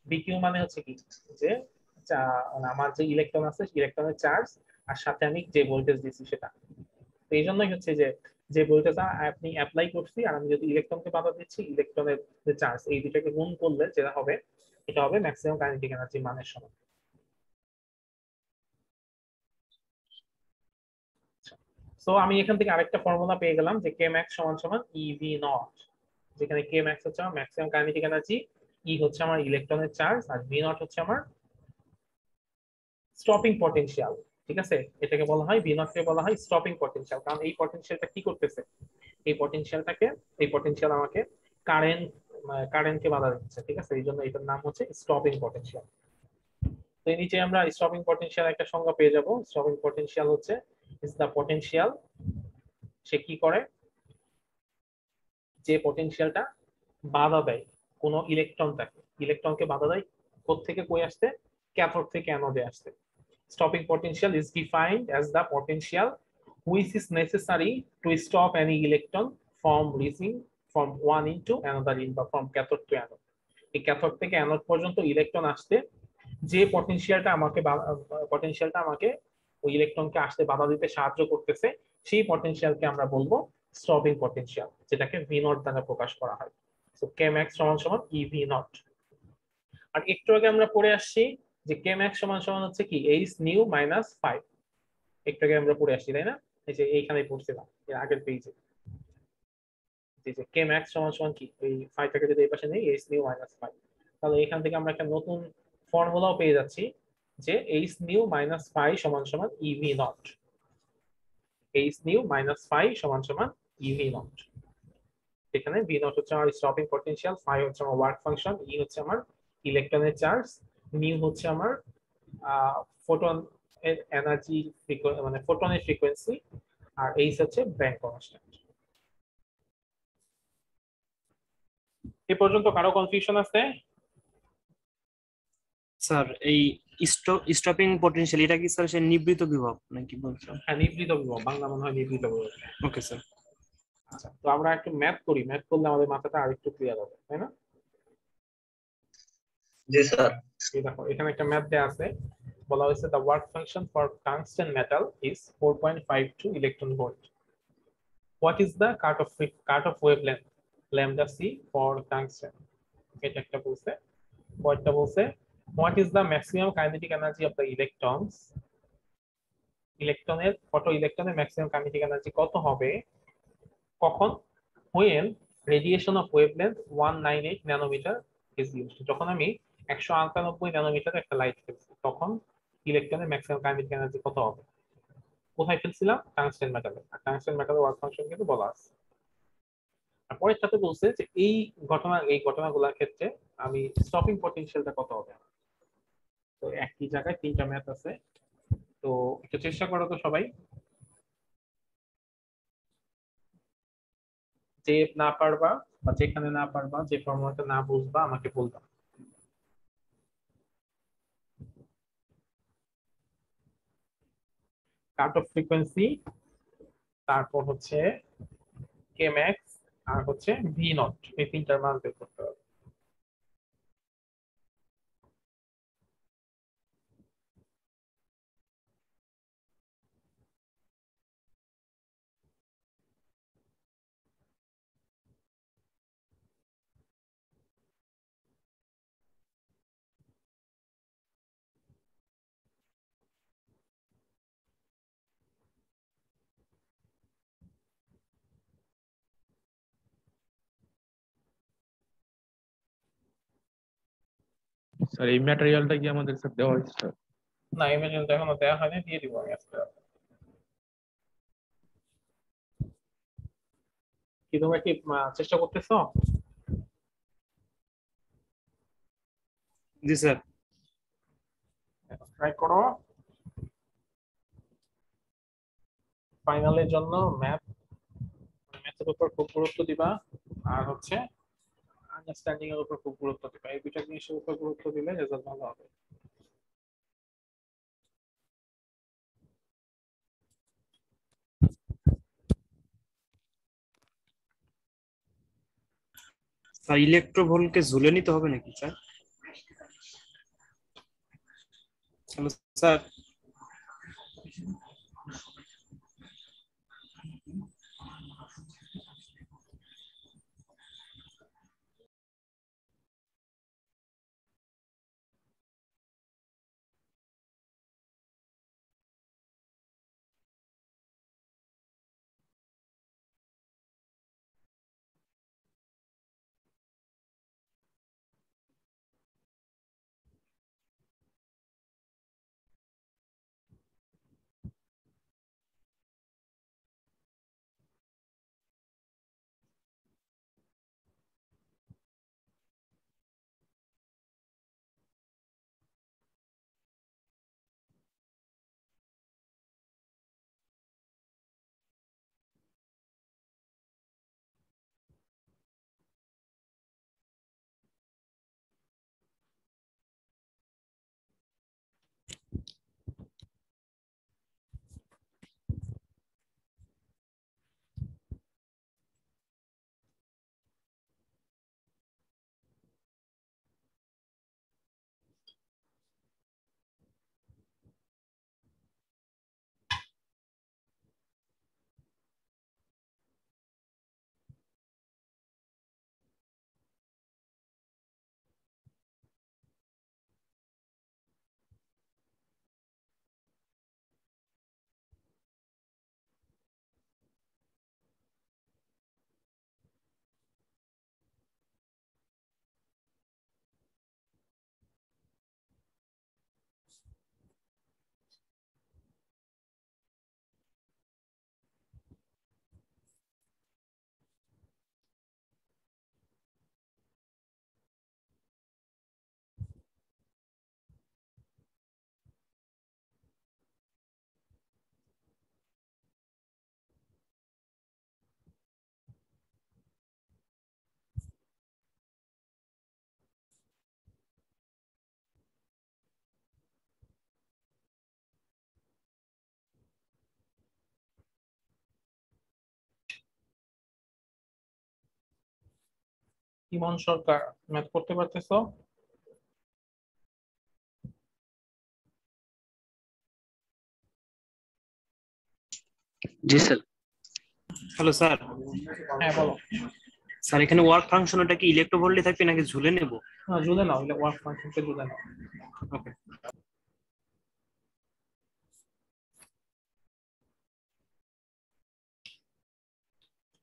বিকিউ মানে হচ্ছে কি, যে মানে আমার যে ইলেকট্রন আছে ইলেকট্রনের চার্জ আর সাথে আমি যে ভোল্টেজ দিচ্ছি সেটা। তো এই জন্যই হচ্ছে যে যে ভোল্টেজ আপনি অ্যাপ্লাই করছি আর আমি যদি ইলেকট্রনকে বাধা দিচ্ছি, ইলেকট্রনের যে চার্জ, এই দুটাকে গুণ করলে যেটা হবে, এটা হবে ম্যাক্সিমাম কাইনেটিক এনার্জি মানের সমান। সো আমি এখান থেকে আরেকটা ফর্মুলা পেয়ে গেলাম যে কে ম্যাক্স সমান সমান ইভি নট, যেখানে কে ম্যাক্স হচ্ছে আমার ম্যাক্সিমাম কাইনেটিক এনার্জি, ই হচ্ছে আমার ইলেকট্রনের চার্জ, আর ভি নট হচ্ছে আমার স্টপিং পটেনশিয়াল। ঠিক আছে, এটাকে বলা হয়, ভি নট কে বলা হয় স্টপিং পটেনশিয়াল, কারণ এই পটেনশিয়ালটা কি করতেছে, এই পটেনশিয়াল আমাকে কারেন্টকে বাধা দিচ্ছে। ঠিক আছে, এই জন্য এটার নাম হচ্ছে স্টপিং পটেনশিয়াল। তো এই নিচে আমরা স্টপিং পটেনশিয়াল একটা সংজ্ঞা পেয়ে যাব। স্টপিং পটেনশিয়াল হচ্ছে ইজ দ্য পটেনশিয়াল, সে কি করে, যে পটেনশিয়ালটা বাধা দেয় কোনো ইলেকট্রনকে বাধা দেয় কোত্থেকে কই আসতে, ক্যাথোড থেকে অ্যানোডে আসতে। Stopping potential is defined as the potential which is necessary to stop any electron from reaching from one into another in বা from cathode to anode. এই ক্যাথোড থেকে অ্যানোড পর্যন্ত ইলেকট্রন আসতে যে পটেনশিয়ালটা আমাকে ওই ইলেকট্রনকে আসতে বাধা দিতে সাহায্য করতেছে, সেই পটেনশিয়ালকে আমরা বলবো স্টপিং পটেনশিয়াল, যেটাকে ভি নট দ্বারা প্রকাশ করা হয়। সো কে ম্যাক্স সমান সমান ই ভি নট। আর একটু আগে আমরা পড়ে আসছি যে কে ম্যাক্স সমান সমান হচ্ছে কি এইচ নিউ মাইনাস 5, একটু আগে আমরা পড়ে আসছি, তাই না? এই যে এইখানেই পড়ছিলাম এর আগের পেজে, যে কে ম্যাক্স সমান সমান কি, এই 5 টাকে যদি এই পাশে নেই, এইচ নিউ মাইনাস 5, তাহলে এখান থেকে আমরা একটা নতুন ফর্মুলাও পেয়ে যাচ্ছি যে এইচ নিউ মাইনাস 5 সমান সমান EV not. H new minus 5 সমান সমান ইভি নট। এখানে ভি নট হচ্ছে আমার স্টপিং পটেনশিয়াল, 5 হচ্ছে আমার ওয়ার্ক ফাংশন, ই হচ্ছে আমার ইলেকট্রনের চার্জ, নিউ হচ্ছে আমার ফোটন এর এনার্জি, মানে ফোটনের ফ্রিকোয়েন্সি, আর এইচ হচ্ছে ব্ল্যাঙ্ক কনস্ট্যান্ট। এই পর্যন্ত কারো কনফিউশন আছে? স্যার এই স্টপিং পটেনশিয়াল এটা কি স্যার সে নিবৃত বিভব নাকি বলছেন? হ্যাঁ, নিবৃত বিভব, বাংলা মনে হয় নিবৃত বিভব। Okay sir. আচ্ছা, তো আমরা একটু ম্যাথ করি, ম্যাথ করলে আমাদের মাথাটা আরেকটু ক্লিয়ার হবে, তাই না? জি স্যার। এই দেখো এখানে একটা ম্যাথ দেয়া আছে, বলা হয়েছে the work function for tungsten metal is 4.52 electron volt. What is the cut-off wavelength lambda c for tungsten? এটা একটা বলছে। পরেরটা বলছে what is the maximum kinetic energy of the electrons? ইলেকট্রনের ম্যাক্সিমাম কাইনেটিক এনার্জি কত হবে কখন, when radiation of wavelength 198 nanometer is used. যখন আমি 198 ন্যানোমিটার একটা লাইট ফেলছি তখন ইলেকট্রনের ম্যাক্সিমাম কাইনেটিক এনার্জি কত হবে? কোথায় ফেলছিলাম? টাংস্টেন মেটালে। আর টাংস্টেন মেটালের ওয়ার্ক ফাংশন কিন্তু বলা আছে। আর পরের সাথে বলছে যে এই ঘটনাগুলোর ক্ষেত্রে আমি স্টপিং পটেনশিয়ালটা কত হবে। তো একই জায়গায় তিনটা ম্যাথ আছে, তো একটু চেষ্টা করো তো সবাই। যে না পারবা বা যেখানে না পারবা, যে ফর্মুলাটা না বুঝবা আমাকে বলবা। কাট অফ ফ্রিকোয়েন্সি, তারপর হচ্ছে কে ম্যাক্স, আর হচ্ছে ভি নট, এই তিনটার মান বের করতে হবে। স্যার এই ম্যাটেরিয়ালটা কি আমাদের স্যার দেওয়া হয়েছে স্যার? না, এই পর্যন্ত এখনো দেওয়া হয়নি, দিয়ে দিব আমি আজকে রাতে। কি তোমরা কি চেষ্টা করতেছো? জি স্যার। ট্রাই করো। ফাইনালের জন্য ম্যাথের উপর খুব গুরুত্ব দিবা, আর হচ্ছে আন্ডারস্ট্যান্ডিং এর উপর খুব গুরুত্ব দিবা। এই দুইটা জিনিসের উপর গুরুত্ব দিলে রেজাল্ট ভালো হবে। স্যার ইলেকট্রোভোল্টকে ঝুলে নিতে হবে নাকি sir? Hello sir. Emon Sarkar, math করতে পারতেছো? জি স্যার। Hello sir. হ্যাঁ বলো। স্যার এখানে ওয়ার্ক ফাংশনটা কি ইলেকট্রোভোল্টে থাকবে নাকি ঝুলে নেব? না, ঝুলে নাও, ওয়ার্ক ফাংশনকে ঝুলে নাও। ওকে।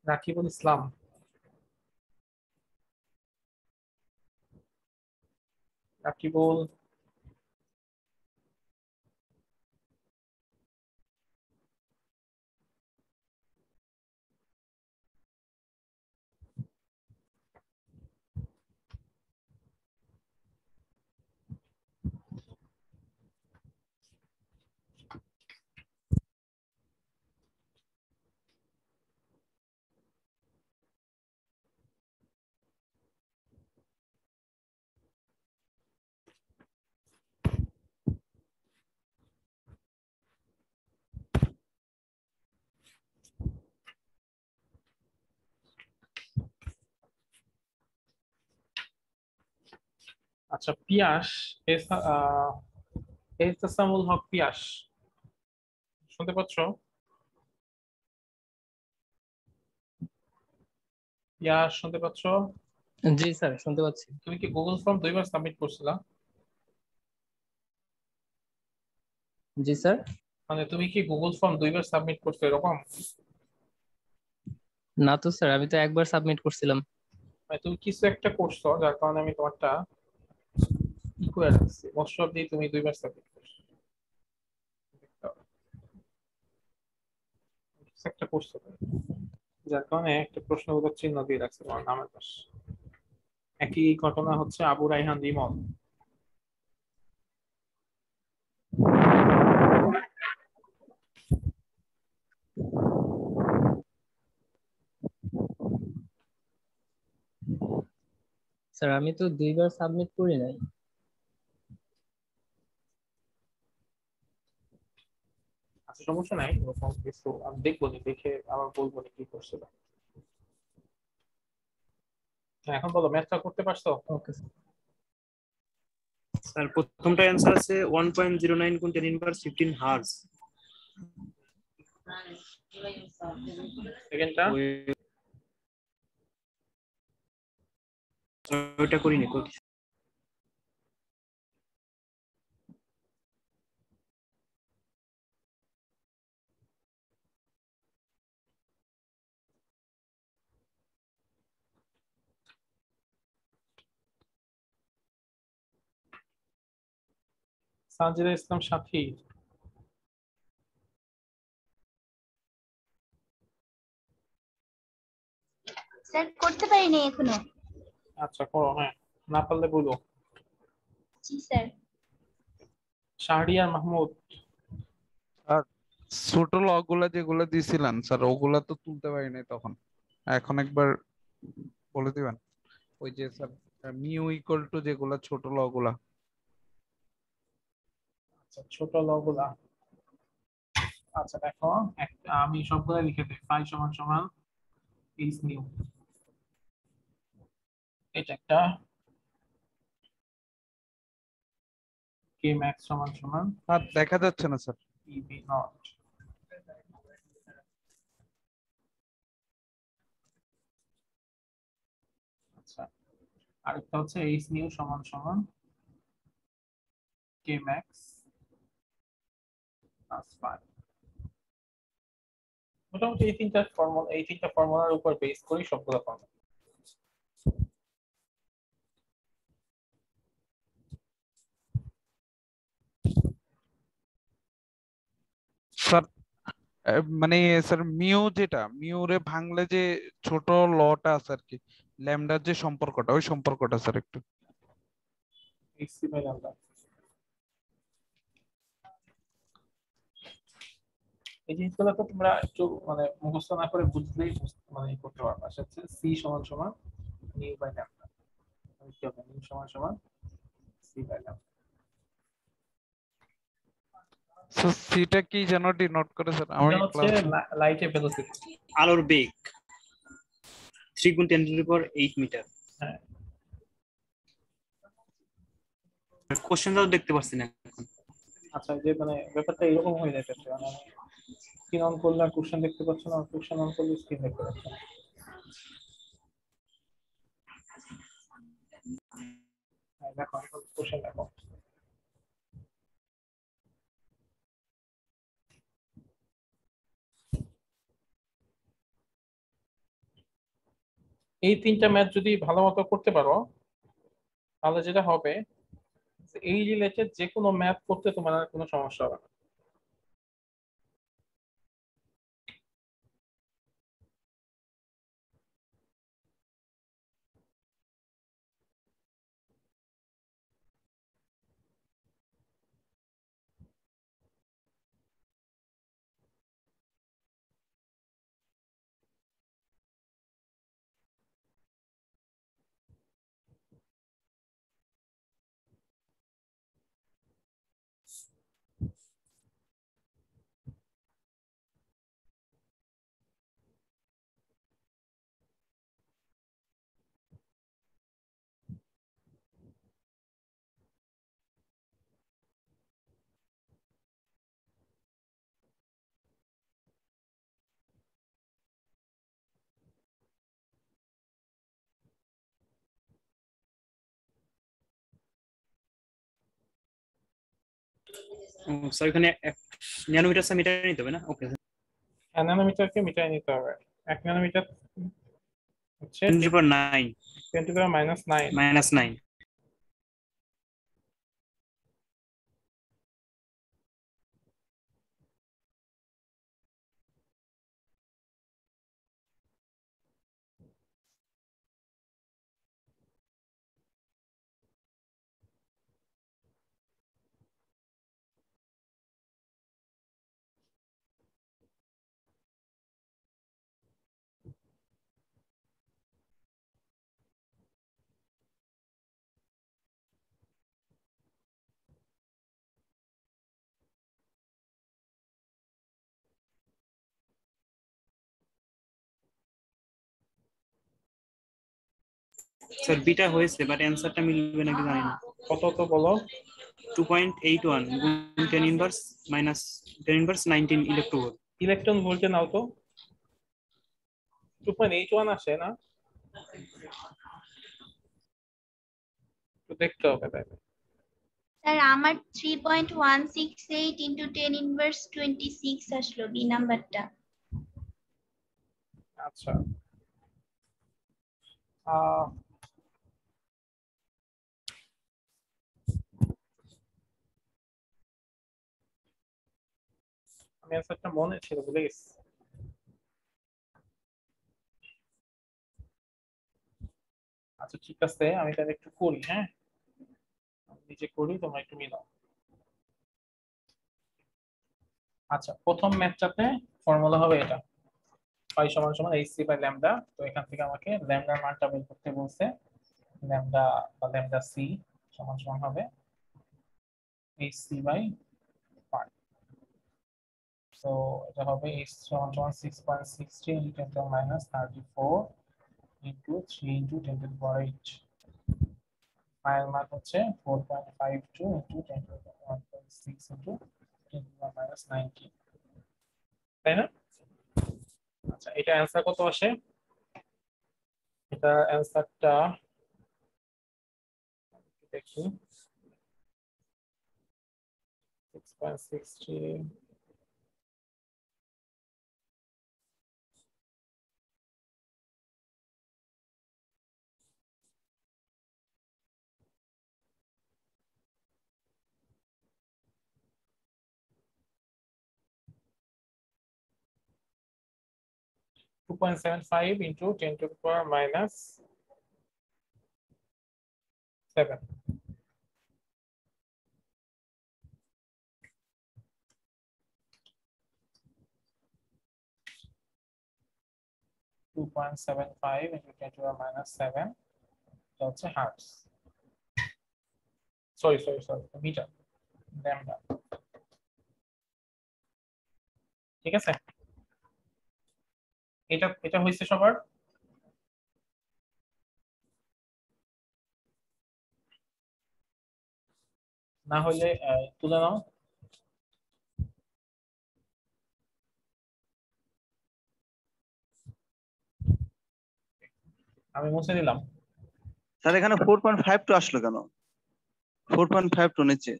রাকিবুল ইসলাম। সাকিবুল, আচ্ছা পিয়াস, এহতেসামুল হক পিয়াস, শুনতে পাচ্ছ? পিয়াস শুনতে পাচ্ছ? জি স্যার, শুনতে পাচ্ছি। তুমি কি গুগল ফর্ম 2বার সাবমিট করছিলা? জি স্যার। মানে তুমি কি গুগল ফর্ম 2বার সাবমিট করছো এরকম? না তো স্যার, আমি তো একবার সাবমিট করছিলাম। মানে তুমি কিছু একটা করছো যার কারণে আমি তোমারটা ই করে রাখছি, মোস্ট অফ দি তুমি 2বার সাবমিট করছো, কিছু একটা করছো তুমি, যার কারণে একটা প্রশ্নবোধক চিহ্ন দিয়ে রাখছে তোমার নামের পাশে। একই ঘটনা হচ্ছে আবু রাইহান রিমন। স্যার আমি তো 2বার সাবমিট করি নাই। আচ্ছা সমস্যা নাই, ওরকম কিছু আমি দেখবো, দেখে আবার বলবো কি করছিল। এখন বলো ম্যাথটা করতে পারছো? ওকে স্যার প্রথমটা অ্যান্সার আছে 1.09 × 10⁻15 হার্জ। সেকেন্ডটা ওইটা করিনি। সাজিদা ইসলাম সাথী, স্যার করতে পারিনি এখনো। আচ্ছা করো, হ্যাঁ না পারলে বলো। জি স্যার। শাহরিয়ার মাহমুদ, আর ছোট লগুলা যেগুলো দিছিলেন স্যার ওগুলা তো তুলতে পারি নাই তখন, এখন একবার বলে দিবেন। ওই যে স্যার মিউ ইকুয়াল টু যেগুলা ছোট লগুলা। আচ্ছা ছোট লগুলা, আচ্ছা দেখো আমি সবগুলো লিখে দিই। ফাই সমান সমান এইচ নিউ, এটা একটা। কে ম্যাক্স সমান সমান আর দেখা যাচ্ছে না স্যার। ইবি নট। আচ্ছা আরেকটা হচ্ছে এইচ নিউ সমান সমান কে ম্যাক্স প্লাস 5। মোটামুটি এই তিনটা ফর্মুলার উপর বেস করি সবগুলো ফর্মুলা। স্যার মানে স্যার মিউ যেটা মিউ রে ভাঙলে যে ছোট লটা আছে আর কি, ল্যামডার যে সম্পর্কটা, ওই সম্পর্কটা স্যার একটু। এইচসি বাই ল্যামডা, এই জিনিসগুলো তো তোমরা একটু মানে মুখস্থ না করে বুঝলেই মানে করতে পারবে। সেটা হচ্ছে সি সমান সমান নিউ বাই ল্যামডা, কি হবে নিউ সমান সমান সি বাই ল্যামডা। স্যার সিটা কি যেন ডিনোট করে স্যার আমার এটা হচ্ছে ক্লাস লাইটের ভেলোসিটি, আলোর বেগ 3 × 10⁸ মিটার। হ্যাঁ কোশ্চেনটাও দেখতে পাচ্ছি না এখন। আচ্ছা যে মানে ব্যাপারটা এরকম হয়ে যাচ্ছে, মানে স্ক্রিন অন করলে কোশ্চেন দেখতে পাচ্ছ না, কোশ্চেন অন করলে স্ক্রিন দেখতে পাচ্ছ না। দেখো কোশ্চেন দেখো, এই তিনটা ম্যাথ যদি ভালো মতো করতে পারো তাহলে যেটা হবে এই রিলেটেড যে কোনো ম্যাথ করতে তোমার আর কোনো সমস্যা হবে না। স্যার এখানে 1 ন্যানোমিটার সে মিটার নিতে হবে না? ওকে, ন্যানোমিটারকে মিটারে নিতে হবে। 1 ন্যানোমিটার হচ্ছে 10⁻9 10⁻9 স্যার বিটা হয়েছে, বাট অ্যানসারটা মিলবে নাকি জানি না। কত তো বলো? 2.81 গুণ 10 inverse minus 10 inverse 19 electron. Electron ভোল্টে নাও তো। 2.81 আসে না? তো দেখতে হবে তাহলে। স্যার আমার 3.168 ইনটু 10 ইনভার্স 26 আসলো বি নাম্বারটা। আচ্ছা, আমি অ্যান্সারটা মনে ছিল, ভুলে গেছি। আচ্ছা ঠিক আছে, আমি তাহলে একটু করি। হ্যাঁ, নিজে করি, তোমরা একটু মিলাও। আচ্ছা, প্রথম ম্যাথটাতে ফর্মুলা হবে এটা, phi সমান সমান hc বাই ল্যামডা। তো এখান থেকে আমাকে ল্যামডার মানটা বের করতে বলছে। ল্যামডা বা ল্যামডা সি সমান সমান হবে hc বাই পাই। সো এটা হবে h সমান সমান 6.63 into 10 to minus 34 into 3 into 10 to power 8। পায়ের মান হচ্ছে 4.52 into 10 to power 1.6 into 10 to power minus 90, তাই না? আচ্ছা, এটা অ্যান্সার কত আসে? এটা অ্যান্সারটা দেখি, 6.63 2.75 into 10 to the power minus 7. .75 into 10 to the minus 7. That's a hertz. Sorry, meter. Lambda. ঠিক আছে, এটা এটা হইছে সবার। না হলে তুলে নাও। আমি মুছে দিলাম। স্যার এখানে 4.52 আসলো কেন? 4.52 নিচে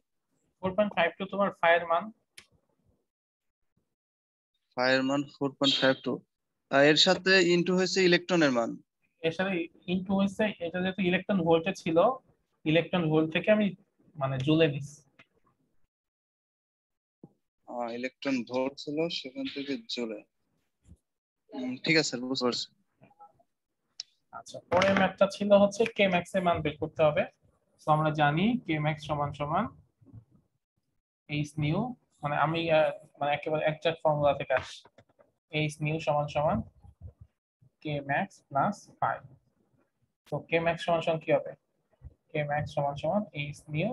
4.52 তোমার ফায়ার মান। ফায়ার মান 4.52, এর সাথে ইনটু হয়েছে ইলেকট্রনের মান। এর সাথে ইনটু হয়েছে, এটা যেহেতু ইলেকট্রন ভোল্টে ছিল, ইলেকট্রন ভোল্ট থেকে আমি মানে জুলে নিস। ইলেকট্রন ভোল্ট ছিল সেখান থেকে জুলে। ঠিক আছে স্যার, বুঝতে পারছি। আচ্ছা, পরের ম্যাথটা ছিল হচ্ছে কে ম্যাক্স এর মান বের করতে হবে। তো আমরা জানি কে ম্যাক্স সমান সমান এইচ নিউ, মানে আমি মানে একেবারে এক্সাক্ট ফর্মুলা থেকে আসি। এইচ নিউ সমান সমান কে ম্যাক্স প্লাস 5। তো কে ম্যাক্স সমান সমান কি হবে? কে ম্যাক্স সমান সমান এইচ নিউ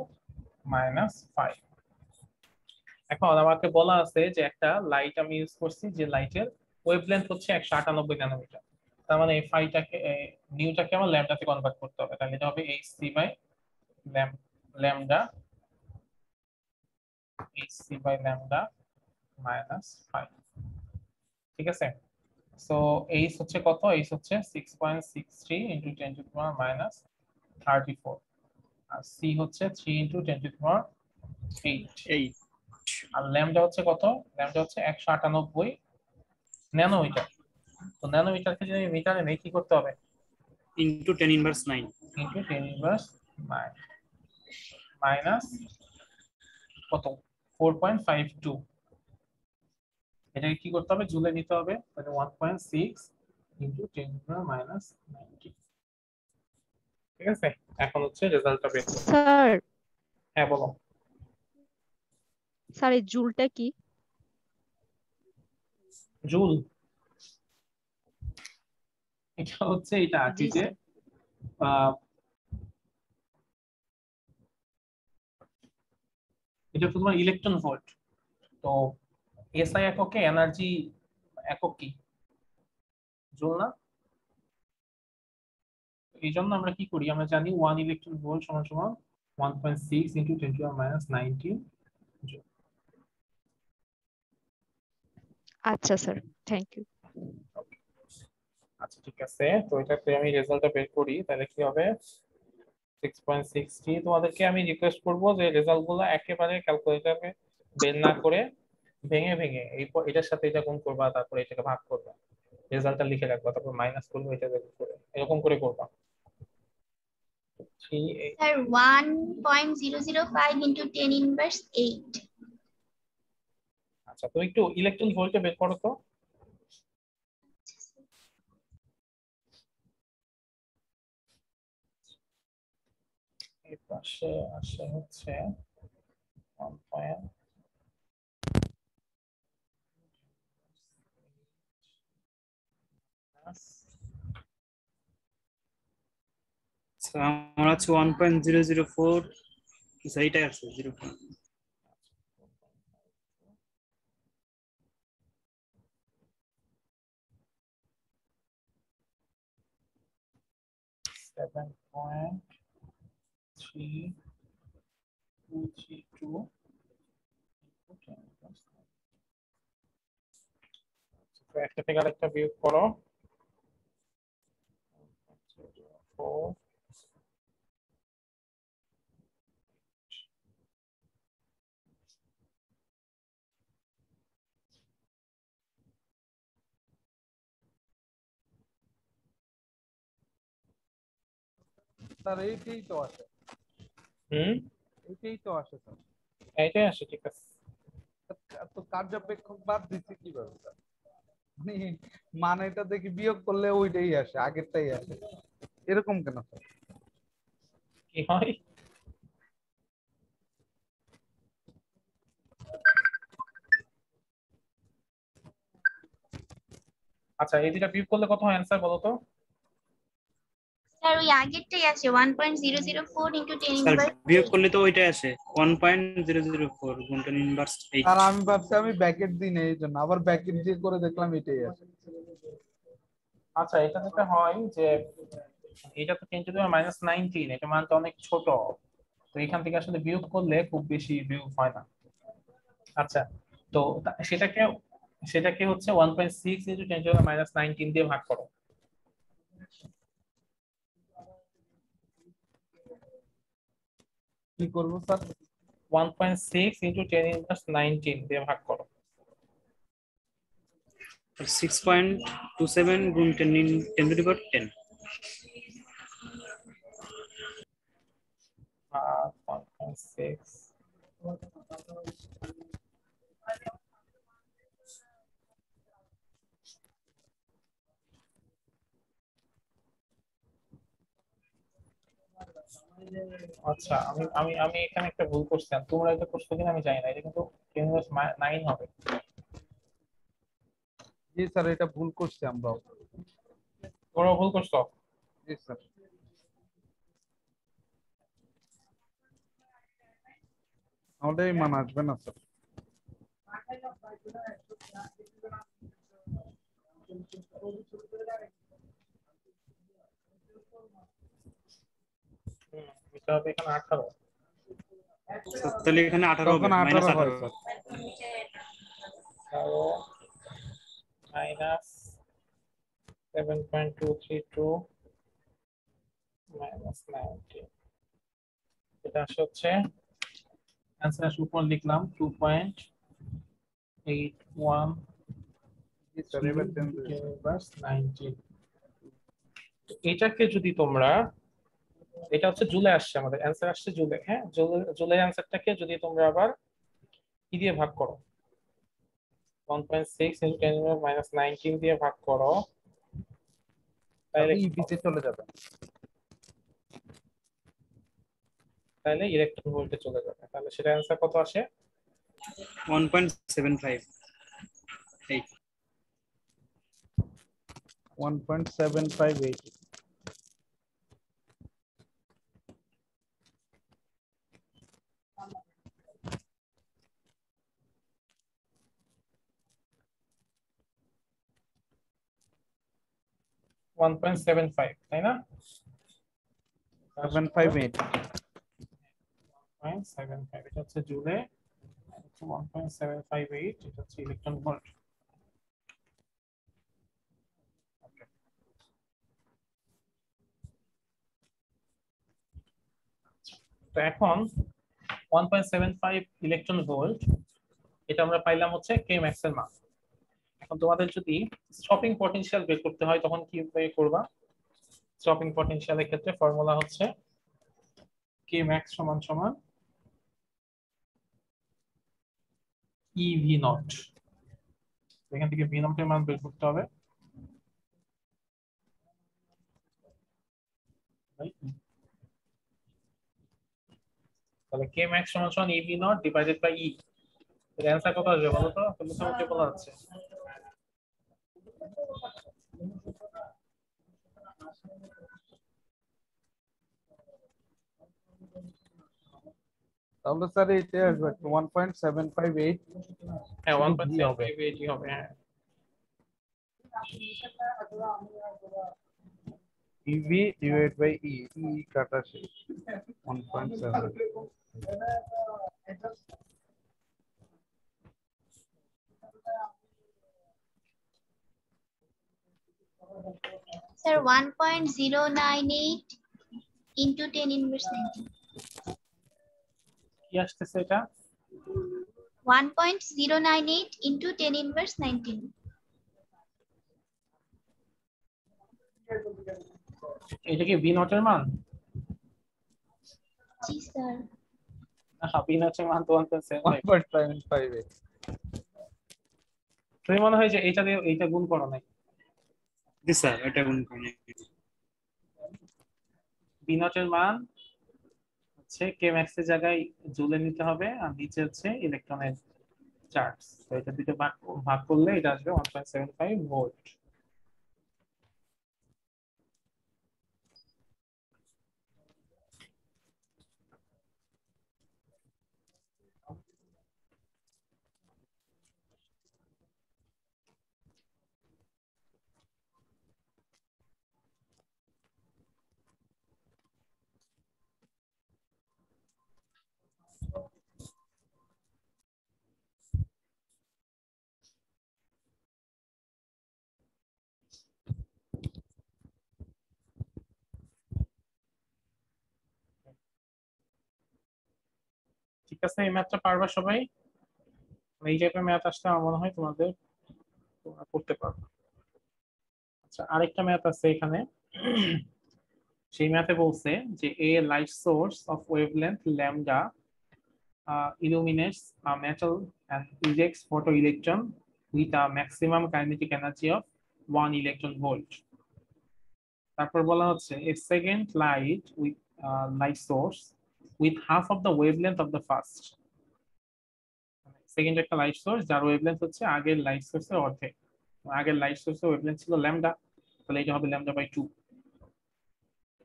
মাইনাস 5। এখন আমাকে বলা আছে যে একটা লাইট আমি ইউজ করছি, যে লাইটের ওয়েভলেন্থ হচ্ছে 198 ন্যানোমিটার। তার মানে এই ফাইটাকে নিউটাকে আমার ল্যামডাতে কনভার্ট করতে হবে। তাহলে এটা হবে hc by lambda, hc by lambda minus 5। ঠিক আছে? সো h হচ্ছে কত? h হচ্ছে 6.63 × 10 টু দি পাওয়ার মাইনাস 34, আর c হচ্ছে 3 × 10 to the power 8। R lambda হচ্ছে কত? ল্যামডা হচ্ছে 198 ন্যানোমিটার। তো ন্যানোমিটারকে যদি মিটারে নেই কি করতে হবে? Into 10 inverse 9 into 10 inverse 9 minus কত? 4.52। এটাকে কি করতে হবে? জুলে নিতে হবে। তাহলে 1.6 ইনটু 10 মাইনাস 90। ঠিক আছে? এখন হচ্ছে রেজাল্টটা বের করব। স্যার, হ্যাঁ বলো। স্যার এই জুলটা কি? জুল এটা হচ্ছে এটা কি যে এটা তোমার ইলেকট্রন ভোল্ট। তো এসআই এককে এনার্জি একক কি? জুল না? এই জন্য আমরা কি করি? আমরা জানি 1 ইলেকট্রন ভোল্ট সমান সমান 1.6 × 10⁻⁹ জুল। আচ্ছা স্যার, থ্যাংক ইউ। আচ্ছা ঠিক আছে, তো এটাতে আমি রেজাল্টটা বের করি। তাহলে কি হবে? 6.60। তোমাদেরকে আমি রিকোয়েস্ট করব যে রেজাল্টগুলো একেবারে ক্যালকুলেটরে বের না করে ভেঙে ভেঙে এটার সাথে এটা গুণ করবা, তারপরে এটাকে ভাগ করবা, রেজাল্টটা লিখে রাখবা, তারপর মাইনাস করবে, এটা বের করে এরকম করে করবা। Sir 1.005 × 10 inverse 8। আচ্ছা, তো একটু ইলেকট্রন ভোল্টে বের করো তো। এই পাশে আসে হচ্ছে 1. আমার আছে 1.004, এইটাই আছে 0. একটা থেকে আরেকটা বিয়োগ করো। 4 স্যার এইটাই তো আসে। এইটাই তো আসে স্যার। এইটাই আসে, ঠিক আছে। তো কার্যাপেক্ষক বাদ দিচ্ছে কিভাবে স্যার? মানেটা দেখি বিয়োগ করলে ওইটাই আসে, আগেরটাই আসে, এরকম কেন স্যার? কি হয়? আচ্ছা, এই দুটা বিয়োগ করলে কত হয় অ্যানসার বলো তো? স্যার ওই আগেরটাই আসে 1.004 × 10 স্যার ইনভার্স। বিয়োগ করলে তো ওইটাই আসে 1.004 × 10 ইনভার্স 8। আর আমি ভাবছি আমি ব্র্যাকেট দিই না, এই জন্য আবার ব্র্যাকেট দিয়ে করে দেখলাম এটাই আসে। আচ্ছা, এটা যেটা হয় যে এটা তো 10⁻⁹, এটা মানটা অনেক ছোট, তো এখান থেকে আসলে বিয়োগ করলে খুব বেশি বিয়োগ হয় না। আচ্ছা, তো সেটাকে হচ্ছে 1.6 × 10⁻⁹ দিয়ে ভাগ করো। কি করব স্যার? 1.6 × 10⁻⁹ দিয়ে ভাগ করো। 6.27 × 10⁻10 1.6 1.6 আচ্ছা আমি আমি আমি এখানে একটা ভুল করছিলাম, তোমরা এটা করছো কিনা আমি জানি না, এটা কিন্তু 10⁻9 হবে। জি স্যার এটা ভুল করছি আমরাও। তোমরা ভুল করছো? জি স্যার। আমাদের এই মান আসবে না স্যার। এটা হবে এখানে 18। তাহলে এখানে 18 হবে, তখন 18 হয় -18 স্যার। মাইনাস 7.232 মাইনাস 90, এটা হচ্ছে অ্যান্সার উপর লিখলাম 2.81 স্যার এবার চেঞ্জ ইনভার্স 19। এটাকে যদি তোমরা, এটা হচ্ছে জুলে আসছে, আমাদের অ্যান্সার আসছে জুলে, হ্যাঁ জুলের অ্যান্সারটাকে যদি তোমরা আবার কি দিয়ে ভাগ করো, 1.6 × 10⁻−19 দিয়ে ভাগ করো, তাহলে ইভিতে চলে যাবে, তাহলে ইলেকট্রন ভোল্টে চলে যাবে। তাহলে সেটা অ্যান্সার কত আসে? 1.75 1.758। ওয়ান 1.75 তাই না? 758 0.75 এটা হচ্ছে জুলে, 1.758 এটা হচ্ছে ইলেকট্রন ভোল্ট। তো এখন 1.75 ইলেকট্রন ভোল্ট এটা আমরা পাইলাম হচ্ছে কে ম্যাক্স এর মান। এখন তোমাদের যদি স্টপিং পটেনশিয়াল বের করতে হয় তখন কি বের করবা? স্টপিং পটেনশিয়ালের ক্ষেত্রে ফর্মুলা হচ্ছে কে ম্যাক্স সমান সমান ইভি নট। এখান থেকে ভি নট এর মান বের করতে হবে, তাহলে কে ম্যাক্স সমান সমান ইভি নট ডিভাইডেড বাই ই। এর অ্যানসার কত আসবে বলো তো? তাহলে মোটামুটি বলা যাচ্ছে তাহলে স্যার এটা আসবে 1.758। হ্যাঁ 1.758 হবে। হ্যাঁ EV divided by E, E কাটা শেষ 1.7। Sir 1.098 into 10 inverse 19। কি আসতেছে এটা? 1.098 into 10 inverse 19। এটা কি ভি নট এর মান? জি স্যার। না ভি নট এর মান তো 1.758। তুমি মনে হয় যে এটা দিয়ে এইটা গুণ করো নাই? জি স্যার এটা গুণ করি। ভি নট এর মান হচ্ছে কে ম্যাক্স এর জায়গায় জুলে নিতে হবে আর নিচে হচ্ছে ইলেকট্রনের চার্জ। তো এটা দুটো ভাগ করলে এটা আসবে 1.75 ভোল্ট। ঠিক আছে, এই ম্যাথটা পারবা সবাই? এই টাইপের ম্যাথ আসলে আমার মনে হয় তোমরা করতে পারবে। আচ্ছা আরেকটা ম্যাথ আছে এখানে, সেই ম্যাথে বলছে যে a light source of wavelength lambda illuminates a metal and ejects photoelectron with a maximum kinetic energy of 1 electron volt. তারপর বলা হচ্ছে a second light with light source with half of the wavelength of the first. Second একটা light source যার wavelength হচ্ছে আগের light সোর্সের অর্ধেক। আগের লাইট সোর্সের ওয়েভলেন্থ ছিল ল্যামডা, তাহলে এটা হবে ল্যামডা বাই 2।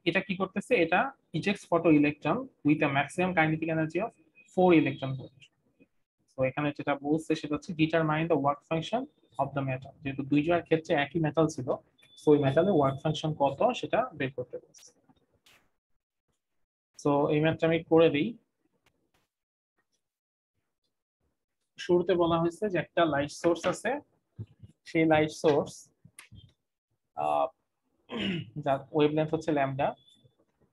এটা কি করতেছে, এটা ejects photo electron with a maximum kinetic energy of 4 electron volt. তো এখানে যেটা বলছে সেটা হচ্ছে determine the work function of the metal. যেহেতু দুইটার ক্ষেত্রে একই মেটাল ছিল, সো ওই মেটালের ওয়ার্ক ফাংশন কত সেটা বের করতে বলছে। সো এই ম্যাথটা আমি করে দিই। শুরুতে বলা হয়েছে যে একটা লাইট সোর্স আছে, সেই লাইট সোর্স যার ওয়েভলেন্থ হচ্ছে ল্যামডা,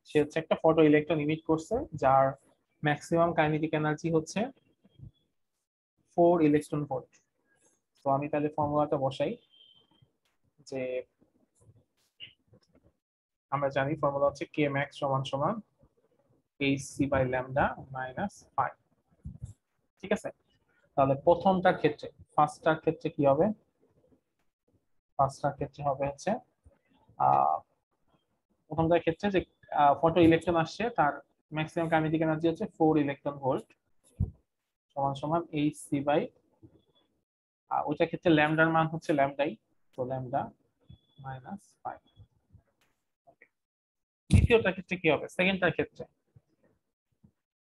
সে হচ্ছে একটা ফটো ইলেকট্রন ইমিট করছে যার ম্যাক্সিমাম কাইনেটিক এনার্জি হচ্ছে 4 ইলেকট্রন ভোল্ট। তো আমি তাহলে ফর্মুলাটা বসাই, যে আমরা জানি ফর্মুলা হচ্ছে k max সমান সমান hc বাই ল্যামডা মাইনাস 5। ঠিক আছে, তাহলে প্রথমটার ক্ষেত্রে ফার্স্টটার ক্ষেত্রে কি হবে, ফার্স্টটার ক্ষেত্রে হবে হচ্ছে প্রথমটার ক্ষেত্রে যে ফটো ইলেকট্রন আসছে তার ম্যাক্সিমাম কাইনেটিক এনার্জি হচ্ছে 4 ইলেকট্রন ভোল্ট সমান সমান hc বাই ওইটার ক্ষেত্রে ল্যামডার মান হচ্ছে ল্যামডাই, তো ল্যামডা মাইনাস 5। দ্বিতীয়টার ক্ষেত্রে কি হবে, সেকেন্ডটার ক্ষেত্রে,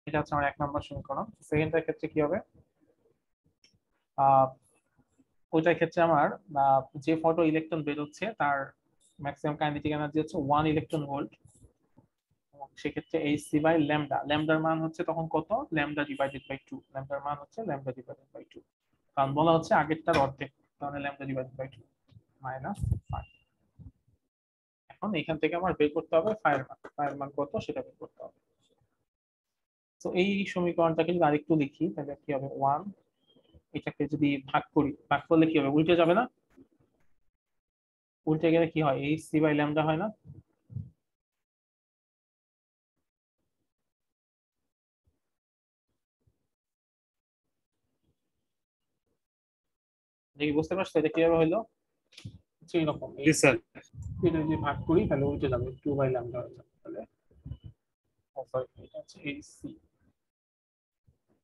এটা হচ্ছে আমার 1 নম্বর সমীকরণ। সেকেন্ডটার ক্ষেত্রে কি হবে, ওইটার ক্ষেত্রে আমার যে ফটো ইলেকট্রন বের হচ্ছে তার ম্যাক্সিমাম কাইনেটিক এনার্জি হচ্ছে 1 ইলেকট্রন ভোল্ট, সেক্ষেত্রে hc বাই ল্যামডা, ল্যামডার মান হচ্ছে তখন কত, ল্যামডা ডিভাইডেড বাই 2, ল্যামডার মান হচ্ছে ল্যামডা ডিভাইডেড বাই 2, কারণ বলা হচ্ছে আগেরটার অর্ধেক, তাহলে ল্যামডা ডিভাইডেড বাই 2 মাইনাস 5। এখন এখান থেকে আমার বের করতে হবে ফায়ার মান কত সেটা বের করতে হবে। তো এই সমীকরণটাকে যদি আরেকটু লিখি তাহলে কি হবে, 1, এটাকে যদি ভাগ করি, ভাগ করলে কি হবে, উল্টে যাবে না, উল্টে গেলে কি হয়, hc বাই ল্যামডা হয় না। দেখি বুঝতে পারছো এটা কিভাবে হলো, এইরকম এটা যদি ভাগ করি তাহলে উল্টে যাবে, 2 বাই ল্যামডা হয়ে যাবে, তাহলে এটা হচ্ছে hc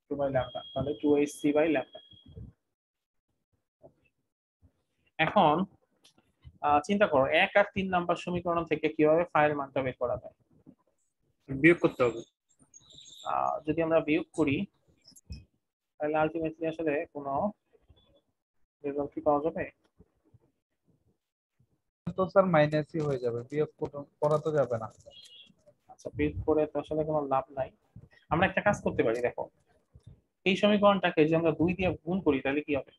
2 বাই ল্যামডা, তাহলে 2hc বাই ল্যামডা। এখন চিন্তা করো 1 আর 3 নাম্বার সমীকরণ থেকে কিভাবে ফায়ার মানটা বের করা যায়, বিয়োগ করতে হবে। যদি আমরা বিয়োগ করি তাহলে আলটিমেটলি আসলে কোনো রেজাল্ট কি পাওয়া যাবে, তো স্যার মাইনাসই হয়ে যাবে, বিয়োগ করা তো যাবে না। আচ্ছা, বিয়োগ করে তো আসলে কোনো লাভ নাই। আমরা একটা কাজ করতে পারি, দেখো এই সমীকরণটাকে যদি আমরা 2 দিয়ে গুণ করি তাহলে কি হবে,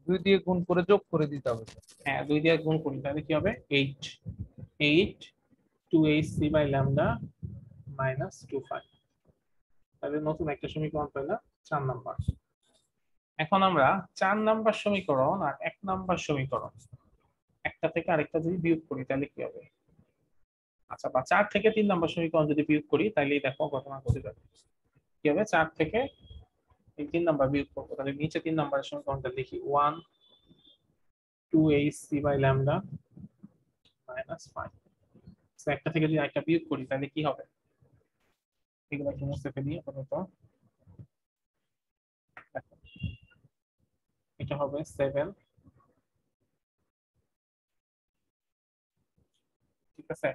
2 দিয়ে গুণ করে যোগ করে দিতে হবে। হ্যাঁ 2 দিয়ে গুণ করি তাহলে কি হবে, 8 2hc বাই ল্যামডা মাইনাস 25, তাহলে নতুন একটা সমীকরণ পেলাম 4 নাম্বার। এখন আমরা 4 নাম্বার সমীকরণ আর 1 নাম্বার সমীকরণ একটা থেকে আরেকটা যদি বিয়োগ করি তাহলে কি হবে, আচ্ছা বা 4 থেকে 3 নাম্বার সমীকরণ যদি বিয়োগ করি তাহলেই দেখো ঘটনা ঘটে যাবে। কি হবে, 4 থেকে এই 3 নাম্বার বিয়োগ করবো, তাহলে নিচে 3 নাম্বার সমীকরণটা লিখি, 1 2hc by lambda minus 5। So একটা থেকে যদি আরেকটা বিয়োগ করি তাহলে কি হবে, এগুলো একটু মুছে ফেলি আপাতত। এটা হবে 7, ঠিক আছে,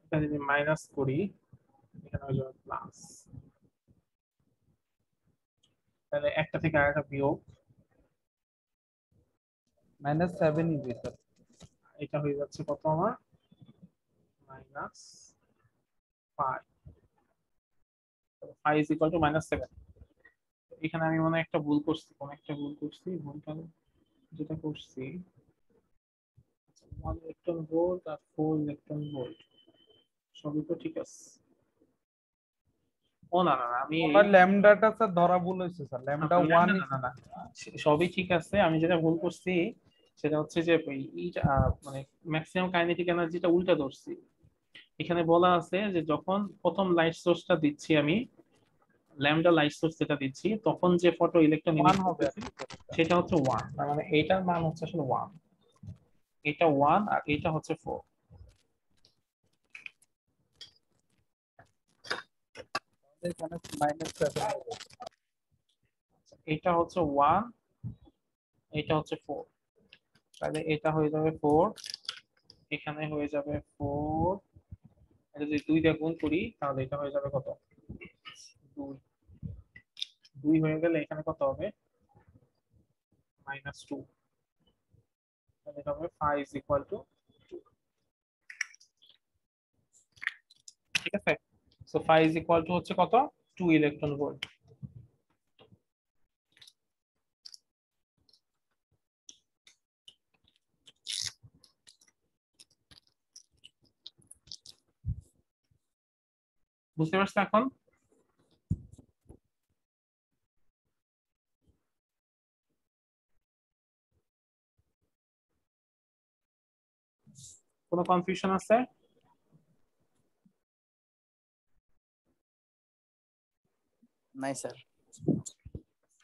এটা যদি মাইনাস করি এখানে হয়ে যাবে প্লাস, তাহলে একটা থেকে আরেকটা বিয়োগ -7 ইবি স্যার, এটা হয়ে যাচ্ছে কত আমার -5, 5 is equal to -7। এখানে আমি মনে একটা ভুল করছি, কোন একটা ভুল করছি, ভুলটা যেটা করছি 1 ইলেকট্রন ভোল্ট আর 4 ইলেকট্রন ভোল্ট সবই তো ঠিক আছে। ও না না আমি আমার ল্যামডাটা স্যার ধরা ভুল হয়েছে স্যার, ল্যামডা 1 না সবই ঠিক আছে, আমি যেটা ভুল করছি সেটা হচ্ছে যে মানে ম্যাক্সিমাম কাইনেটিক এনার্জিটা উল্টা ধরছি। এখানে বলা আছে যে যখন প্রথম লাইট সোর্সটা দিচ্ছি আমি, ল্যামডা লাইট সোর্স যেটা দিচ্ছি তখন যে ফটো ইলেকট্রন 1 ইমিট হবে করতেছে সেটা হচ্ছে 1, তার মানে এইটার মান হচ্ছে আসলে 1, এটা 1 আর এটা হচ্ছে 4। এখানে -7 হবে। এটা হচ্ছে 1, এটা হচ্ছে 4, তাহলে এটা হয়ে যাবে 4, এখানে হয়ে যাবে 4, এটা যদি 2 দিয়ে গুণ করি তাহলে এটা হয়ে যাবে কত, 2, 2 হয়ে গেলে এখানে কত হবে, -2, তাহলে এটা হবে 5 2, ঠিক আছে। সো 5 হচ্ছে কত, 2 ইলেকট্রন ভোল্ট। বুঝতে পারছো এখন? কোনো কনফিউশন আছে? নাই স্যার।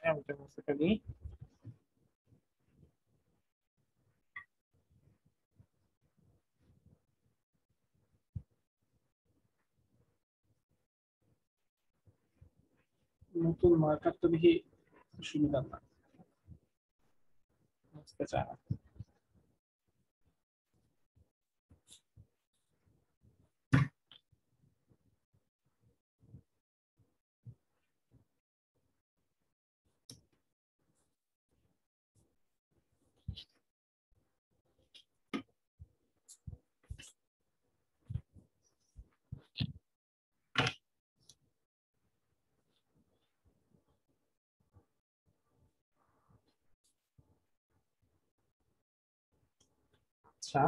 আমি তো মুছে দিই। নতুন মার্কার তো দেখি সুবিধা না, বুঝতে চায় না। আচ্ছা,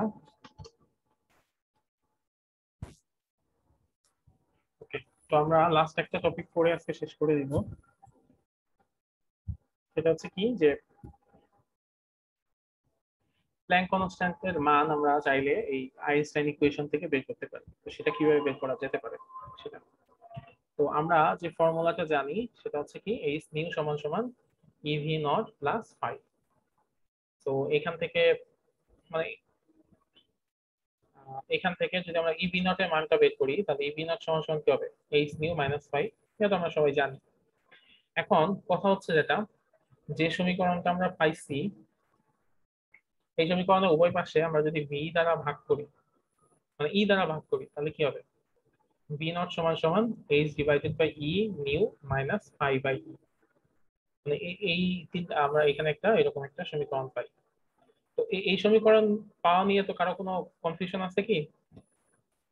ওকে, তো আমরা লাস্ট একটা টপিক পড়ে আজকে শেষ করে দিব। সেটা হচ্ছে কি যে প্ল্যাঙ্ক কনস্ট্যান্টের মান আমরা চাইলে এই আইনস্টাইন ইকুয়েশন থেকে বের করতে পারি। তো সেটা কিভাবে বের করা যেতে পারে সেটা, তো আমরা যে ফর্মুলাটা জানি সেটা হচ্ছে কি এইচ নিউ সমান সমান ইভি নট প্লাস 5। তো এখান থেকে মানে এখান থেকে যদি আমরা ইভি নট এর মানটা বের করি তাহলে ইভি নট সমান সমান কি হবে, এইচ নিউ মাইনাস 5, এটা তো আমরা সবাই জানি। এখন কথা হচ্ছে যেটা, যে সমীকরণটা আমরা পাইছি এই সমীকরণের উভয় পাশে আমরা যদি ভি দ্বারা ভাগ করি, মানে ই দ্বারা ভাগ করি, তাহলে কি হবে, ভি নট সমান সমান H divided by E nu minus 5 by E, মানে এই তিনটা আমরা এখানে একটা এরকম একটা সমীকরণ পাই। তো এই সমীকরণ পাওয়া নিয়ে তো কারো কোনো কনফিউশন আছে কি,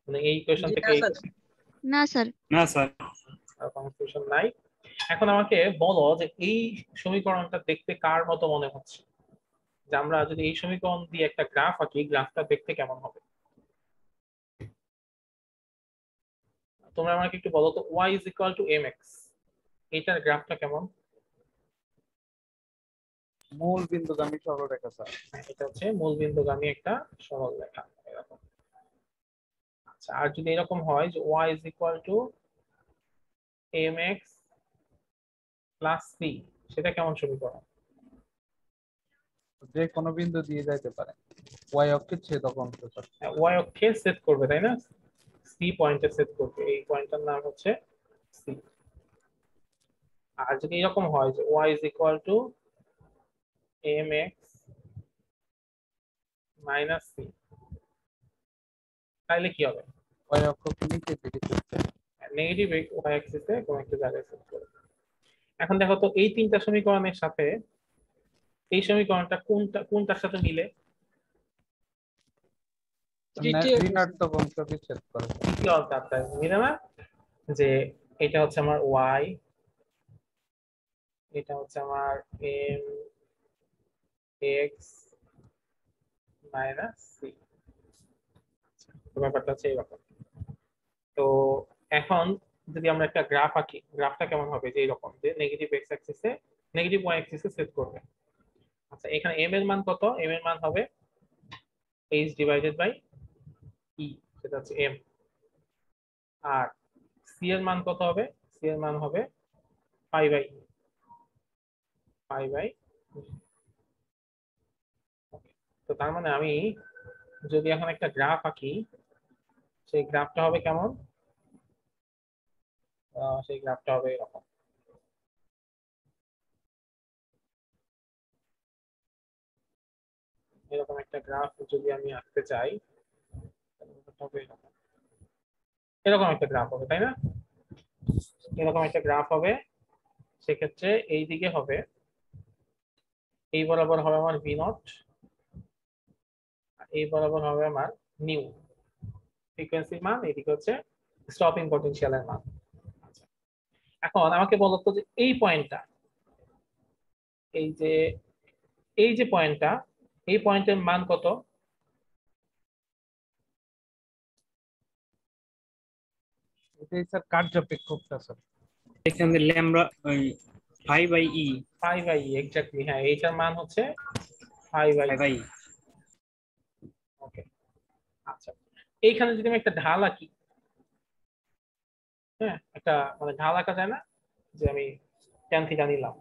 মানে এই ইকুয়েশন থেকে না স্যার। না স্যার। কনফিউশন নাই। এখন আমাকে বলো যে এই সমীকরণটা দেখতে কার মতো মনে হচ্ছে, যে আমরা যদি এই সমীকরণ দিয়ে একটা গ্রাফ আঁকি, গ্রাফটা দেখতে কেমন হবে? তোমরা আমাকে একটু বলো তো, y is equal to mx, এইটার গ্রাফটা কেমন? মূল বিন্দুগামী সরলরেখা স্যার। এটা হচ্ছে মূল বিন্দুগামী একটা সরলরেখা এরকম। আচ্ছা, আর যদি এরকম হয় যে y is equal to mx plus c, সেটা কেমন সমীকরণ? যে কোনো বিন্দু দিয়ে যাইতে পারে, y অক্ষে ছেদক অংশ স্যার। y অক্ষে ছেদ করবে তাই না, c পয়েন্টে ছেদ করবে, এই পয়েন্টটার নাম হচ্ছে c। আর যদি এরকম হয় যে y is equal to mx minus c, তাহলে কি হবে, y অক্ষকে নিচের দিকে ছেদ নেগেটিভ y অ্যাক্সিসে কোন একটা জায়গায় সেট করবে। এখন দেখো তো এই তিনটা সমীকরণের সাথে এই সমীকরণটা কোনটার সাথে মিলে, ঋণাত্মক অংশকে ছেদ করে। তৃতীয় অর্থাৎ মিলে না, যে এটা হচ্ছে আমার y, এটা হচ্ছে আমার m x মাইনাস c, ব্যাপারটা হচ্ছে এই ব্যাপার। তো এখন যদি আমরা একটা গ্রাফ আঁকি, গ্রাফটা কেমন হবে, যে এরকম যে নেগেটিভ x অ্যাক্সিসে নেগেটিভ y অ্যাক্সিসে সেট করবে। আচ্ছা, এখানে m এর মান কত, m এর মান হবে h ডিভাইডেড বাই e, সেটা হচ্ছে m। আর c এর মান কত হবে, c এর মান হবে phi by e, তো তার মানে আমি যদি এখন একটা গ্রাফ আঁকি, সেই গ্রাফটা হবে কেমন? সেই গ্রাফটা হবে এরকম। এরকম একটা গ্রাফ যদি আমি আঁকতে চাই, এরকম একটা গ্রাফ হবে, তাই না? এরকম একটা গ্রাফ হবে। সেক্ষেত্রে এই দিকে হবে, এই বরাবর হবে আমার ভি নট, এই বরাবর হবে আমার নিউ ফ্রিকোয়েন্সির মান, এইদিকে হচ্ছে স্টপিং পটেনশিয়ালের মান। এখন আমাকে বলতো যে এই পয়েন্টটা, এই যে পয়েন্টটা, এই পয়েন্টের মান কত? এটাই স্যার কার্যপেক্ষকটা স্যার। এখানে lambda pi by E, exactly, হ্যাঁ এইটার মান হচ্ছে পাই বাই ই। ওকে, আচ্ছা এইখানে যদি আমি একটা ঢাল আঁকি, হ্যাঁ একটা মানে ঢাল আঁকা যায় না, যে আমি ট্যান থিটা নিলাম,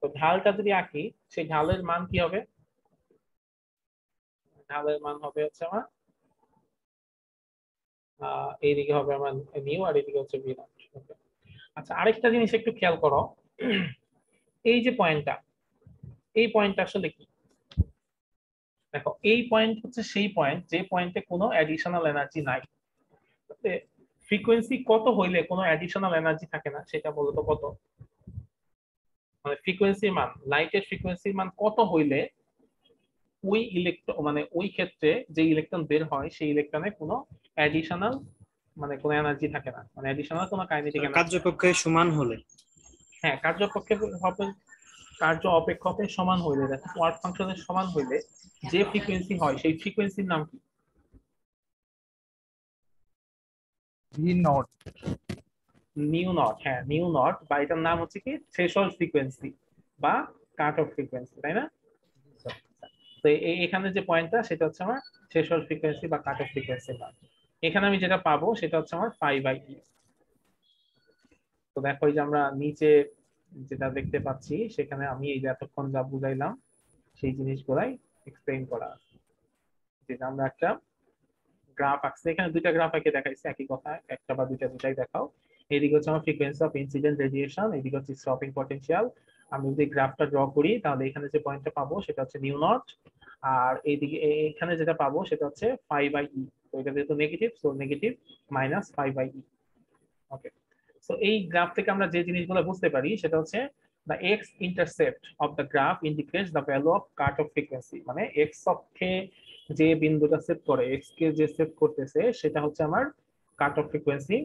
তো ঢালটা যদি আঁকি, সেই ঢালের মান কি হবে? ঢালের মান হবে হচ্ছে আমার এইদিকে হবে আমার নিউ, আর এইদিকে হচ্ছে ভি নট। আচ্ছা আরেকটা জিনিস একটু খেয়াল করো, এই যে পয়েন্টটা, এই পয়েন্টটা আসলে কি? দেখো এই পয়েন্ট হচ্ছে সেই পয়েন্ট যে পয়েন্টে কোনো অ্যাডিশনাল এনার্জি নাই। ফ্রিকোয়েন্সি কত হইলে কোনো অ্যাডিশনাল এনার্জি থাকে না, সেটা বলতো কত? মানে ফ্রিকোয়েন্সির মান, লাইটের ফ্রিকোয়েন্সির মান কত হইলে ওই ইলেকট্রন, মানে ওই ক্ষেত্রে যে ইলেকট্রন বের হয় সেই ইলেকট্রনে কোনো অ্যাডিশনাল মানে কোনো এনার্জি থাকে না, মানে অ্যাডিশনাল কোনো কাইনেটিক এনার্জি। কার্যপক্ষের সমান হলে, হ্যাঁ কার্যপক্ষে হবে, কার্য অপেক্ষকের সমান হইলে, দেখো ওয়ার্ক ফাংশনের সমান হইলে যে ফ্রিকোয়েন্সি হয় সেই ফ্রিকোয়েন্সির নাম কি? V naught, new not. হ্যাঁ নিউ নট, বা এটার নাম হচ্ছে কি থ্রেশহোল্ড ফ্রিকোয়েন্সি বা কাট অফ ফ্রিকোয়েন্সি, তাই না? তো এখানে যে পয়েন্টটা সেটা হচ্ছে আমার থ্রেশহোল্ড ফ্রিকোয়েন্সি বা কাট অফ ফ্রিকোয়েন্সির মান। এখানে আমি যেটা পাবো সেটা হচ্ছে আমার পাই বাই ই। তো দেখো এই যে আমরা নিচে যেটা দেখতে পাচ্ছি, সেখানে আমি এই যে এতক্ষণ যা বুঝাইলাম সেই জিনিসগুলাই এক্সপ্লেইন করা আছে। যেটা আমরা একটা গ্রাফ আঁকছি, এখানে দুইটা গ্রাফ এঁকে দেখাইছি একই কথা, একটা বা দুটাই দেখাও। এইদিকে হচ্ছে আমার ফ্রিকোয়েন্সি অফ ইনসিডেন্ট রেডিয়েশন, এইদিকে হচ্ছে স্টপিং পটেনশিয়াল। আমি যদি গ্রাফটা ড্র করি তাহলে এখানে যে পয়েন্টটা পাবো সেটা হচ্ছে নিউ নট, আর এইদিকে এখানে যেটা পাবো সেটা হচ্ছে পাই বাই ই। তো এটা যেহেতু negative, so negative minus pi by E. Okay, so এই গ্রাফ থেকে আমরা যে জিনিসগুলো বুঝতে পারি সেটা হচ্ছে the x intercept of the graph indicates the value of cutoff frequency, মানে x অক্ষে যে বিন্দুটা সেট করে, x কে যে সেট করতেছে সেটা হচ্ছে আমার cut off frequency,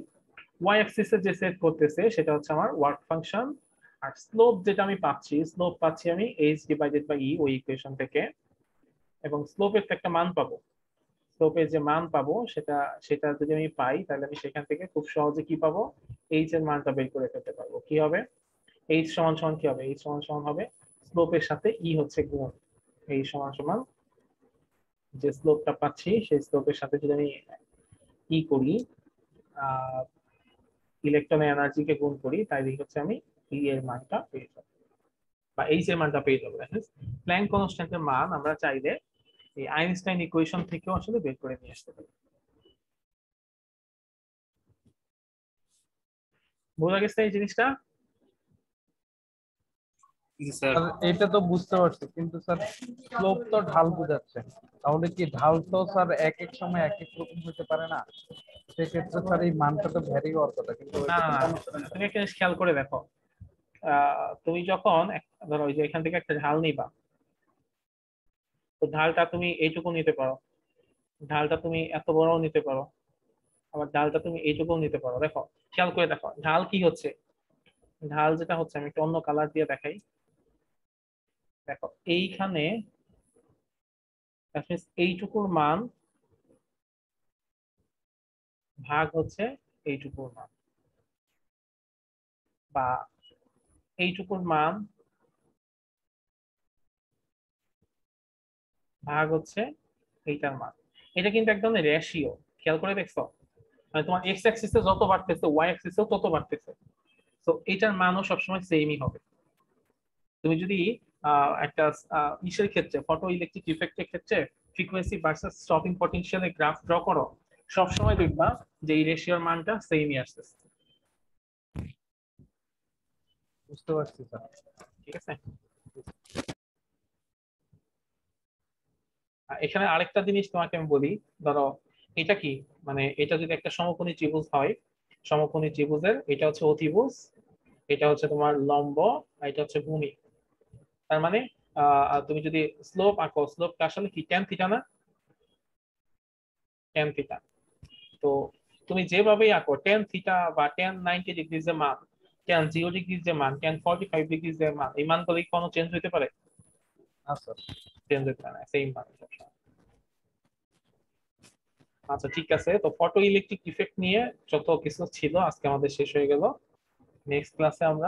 y axis এ যে সেট করতেছে সেটা হচ্ছে আমার ওয়ার্ক ফাংশন, আর স্লোপ যেটা আমি পাচ্ছি, স্লোপ পাচ্ছি আমি h ডিভাইডেড বাই e ওই ইকুয়েশন থেকে, এবং স্লোপের একটা মান পাবো। স্লোপের যে মান পাবো সেটা যদি আমি পাই তাহলে আমি সেখান থেকে খুব সহজে কি পাবো, h এর মানটা বের করে ফেলতে পারবো। কি হবে h সমান সমান কি হবে, h সমান সমান হবে স্লোপের সাথে e হচ্ছে গুণ, h সমান সমান যে স্লোপটা পাচ্ছি সেই স্লোপের সাথে যদি আমি ই করি, ইলেকট্রনের এনার্জিকে গুণ করি, তাই হচ্ছে আমি e এর মানটা পেয়ে যাবো বা h এর মানটা পেয়ে যাবো। প্ল্যাঙ্ক কনস্ট্যান্টের মান আমরা চাইলে এই আইনস্টাইন ইকুয়েশন থেকেও আসলে বের করে নিয়ে আসতে পারি। বোঝা গেছে এই জিনিসটা? এটা তো বুঝতে পারছি, কিন্তু স্যার স্লোপ তো ঢাল বোঝাচ্ছে, তাহলে কি ঢাল তো স্যার এক এক সময় এক এক রকম হতে পারে না? সেক্ষেত্রে স্যার এই মানটা তো ভ্যারি হওয়ার কথা, কিন্তু না তুমি একটা জিনিস খেয়াল করে দেখো, তুমি যখন ধরো ওই যে এখান থেকে একটা ঢাল নিবা, তো ঢালটা তুমি এইটুকু নিতে পারো, ঢালটা তুমি এত বড় নিতে পারো, আবার ঢালটা তুমি এইটুকু নিতে পারো। দেখো খেয়াল করে দেখো ঢাল কি হচ্ছে, ঢাল যেটা হচ্ছে, আমি একটু অন্য কালার দিয়ে দেখাই। দেখো এইখানে এইটুকুর মান ভাগ হচ্ছে এইটুকুর মান, বা এইটুকুর মান ভাগ হচ্ছে এইটার মান। এটা কিন্তু এক ধরনের রেশিও, খেয়াল করে দেখছো? মানে তোমার এক্স অ্যাক্সিসে যত বাড়তেছে ওয়াই অ্যাক্সিসেও তত বাড়তেছে। তো এটার মানও সবসময় সেমই হবে। তুমি যদি একটা ইসের ক্ষেত্রে ফটো ইলেকট্রিক ইফেক্টের ক্ষেত্রে ফ্রিকোয়েন্সি ভার্সাস স্টপিং পটেনশিয়ালের গ্রাফ ড্র করো, সবসময় দেখবা যে এই রেশিওর মানটা সেমই আসতেছে। বুঝতে পারছি স্যার। ঠিক আছে, এখানে আরেকটা জিনিস তোমাকে আমি বলি, ধরো এটা কি, মানে এটা যদি একটা সমকোণী ত্রিভুজ হয়, সমকোণী ত্রিভুজের এটা হচ্ছে অতিভুজ, এটা হচ্ছে তোমার লম্ব, আর এটা হচ্ছে ভূমি। তার মানে তুমি যদি স্লোপ আঁকো, স্লোপটা আসলে কি ট্যান থিটা না? Tan theta. তো তুমি যেভাবেই আঁকো ট্যান থিটা বা ট্যান 90 ডিগ্রি যে মান, ট্যান 0 ডিগ্রি যে মান, ট্যান 45 ডিগ্রি যে মান, এই মানগুলো কি কোনো চেঞ্জ হতে পারে? না স্যার, চেঞ্জ হতে পারে না, সেম মান। আচ্ছা ঠিক আছে, তো ফটো ইলেকট্রিক ইফেক্ট নিয়ে যত কিছু ছিল আজকে আমাদের শেষ হয়ে গেল। নেক্সট ক্লাসে আমরা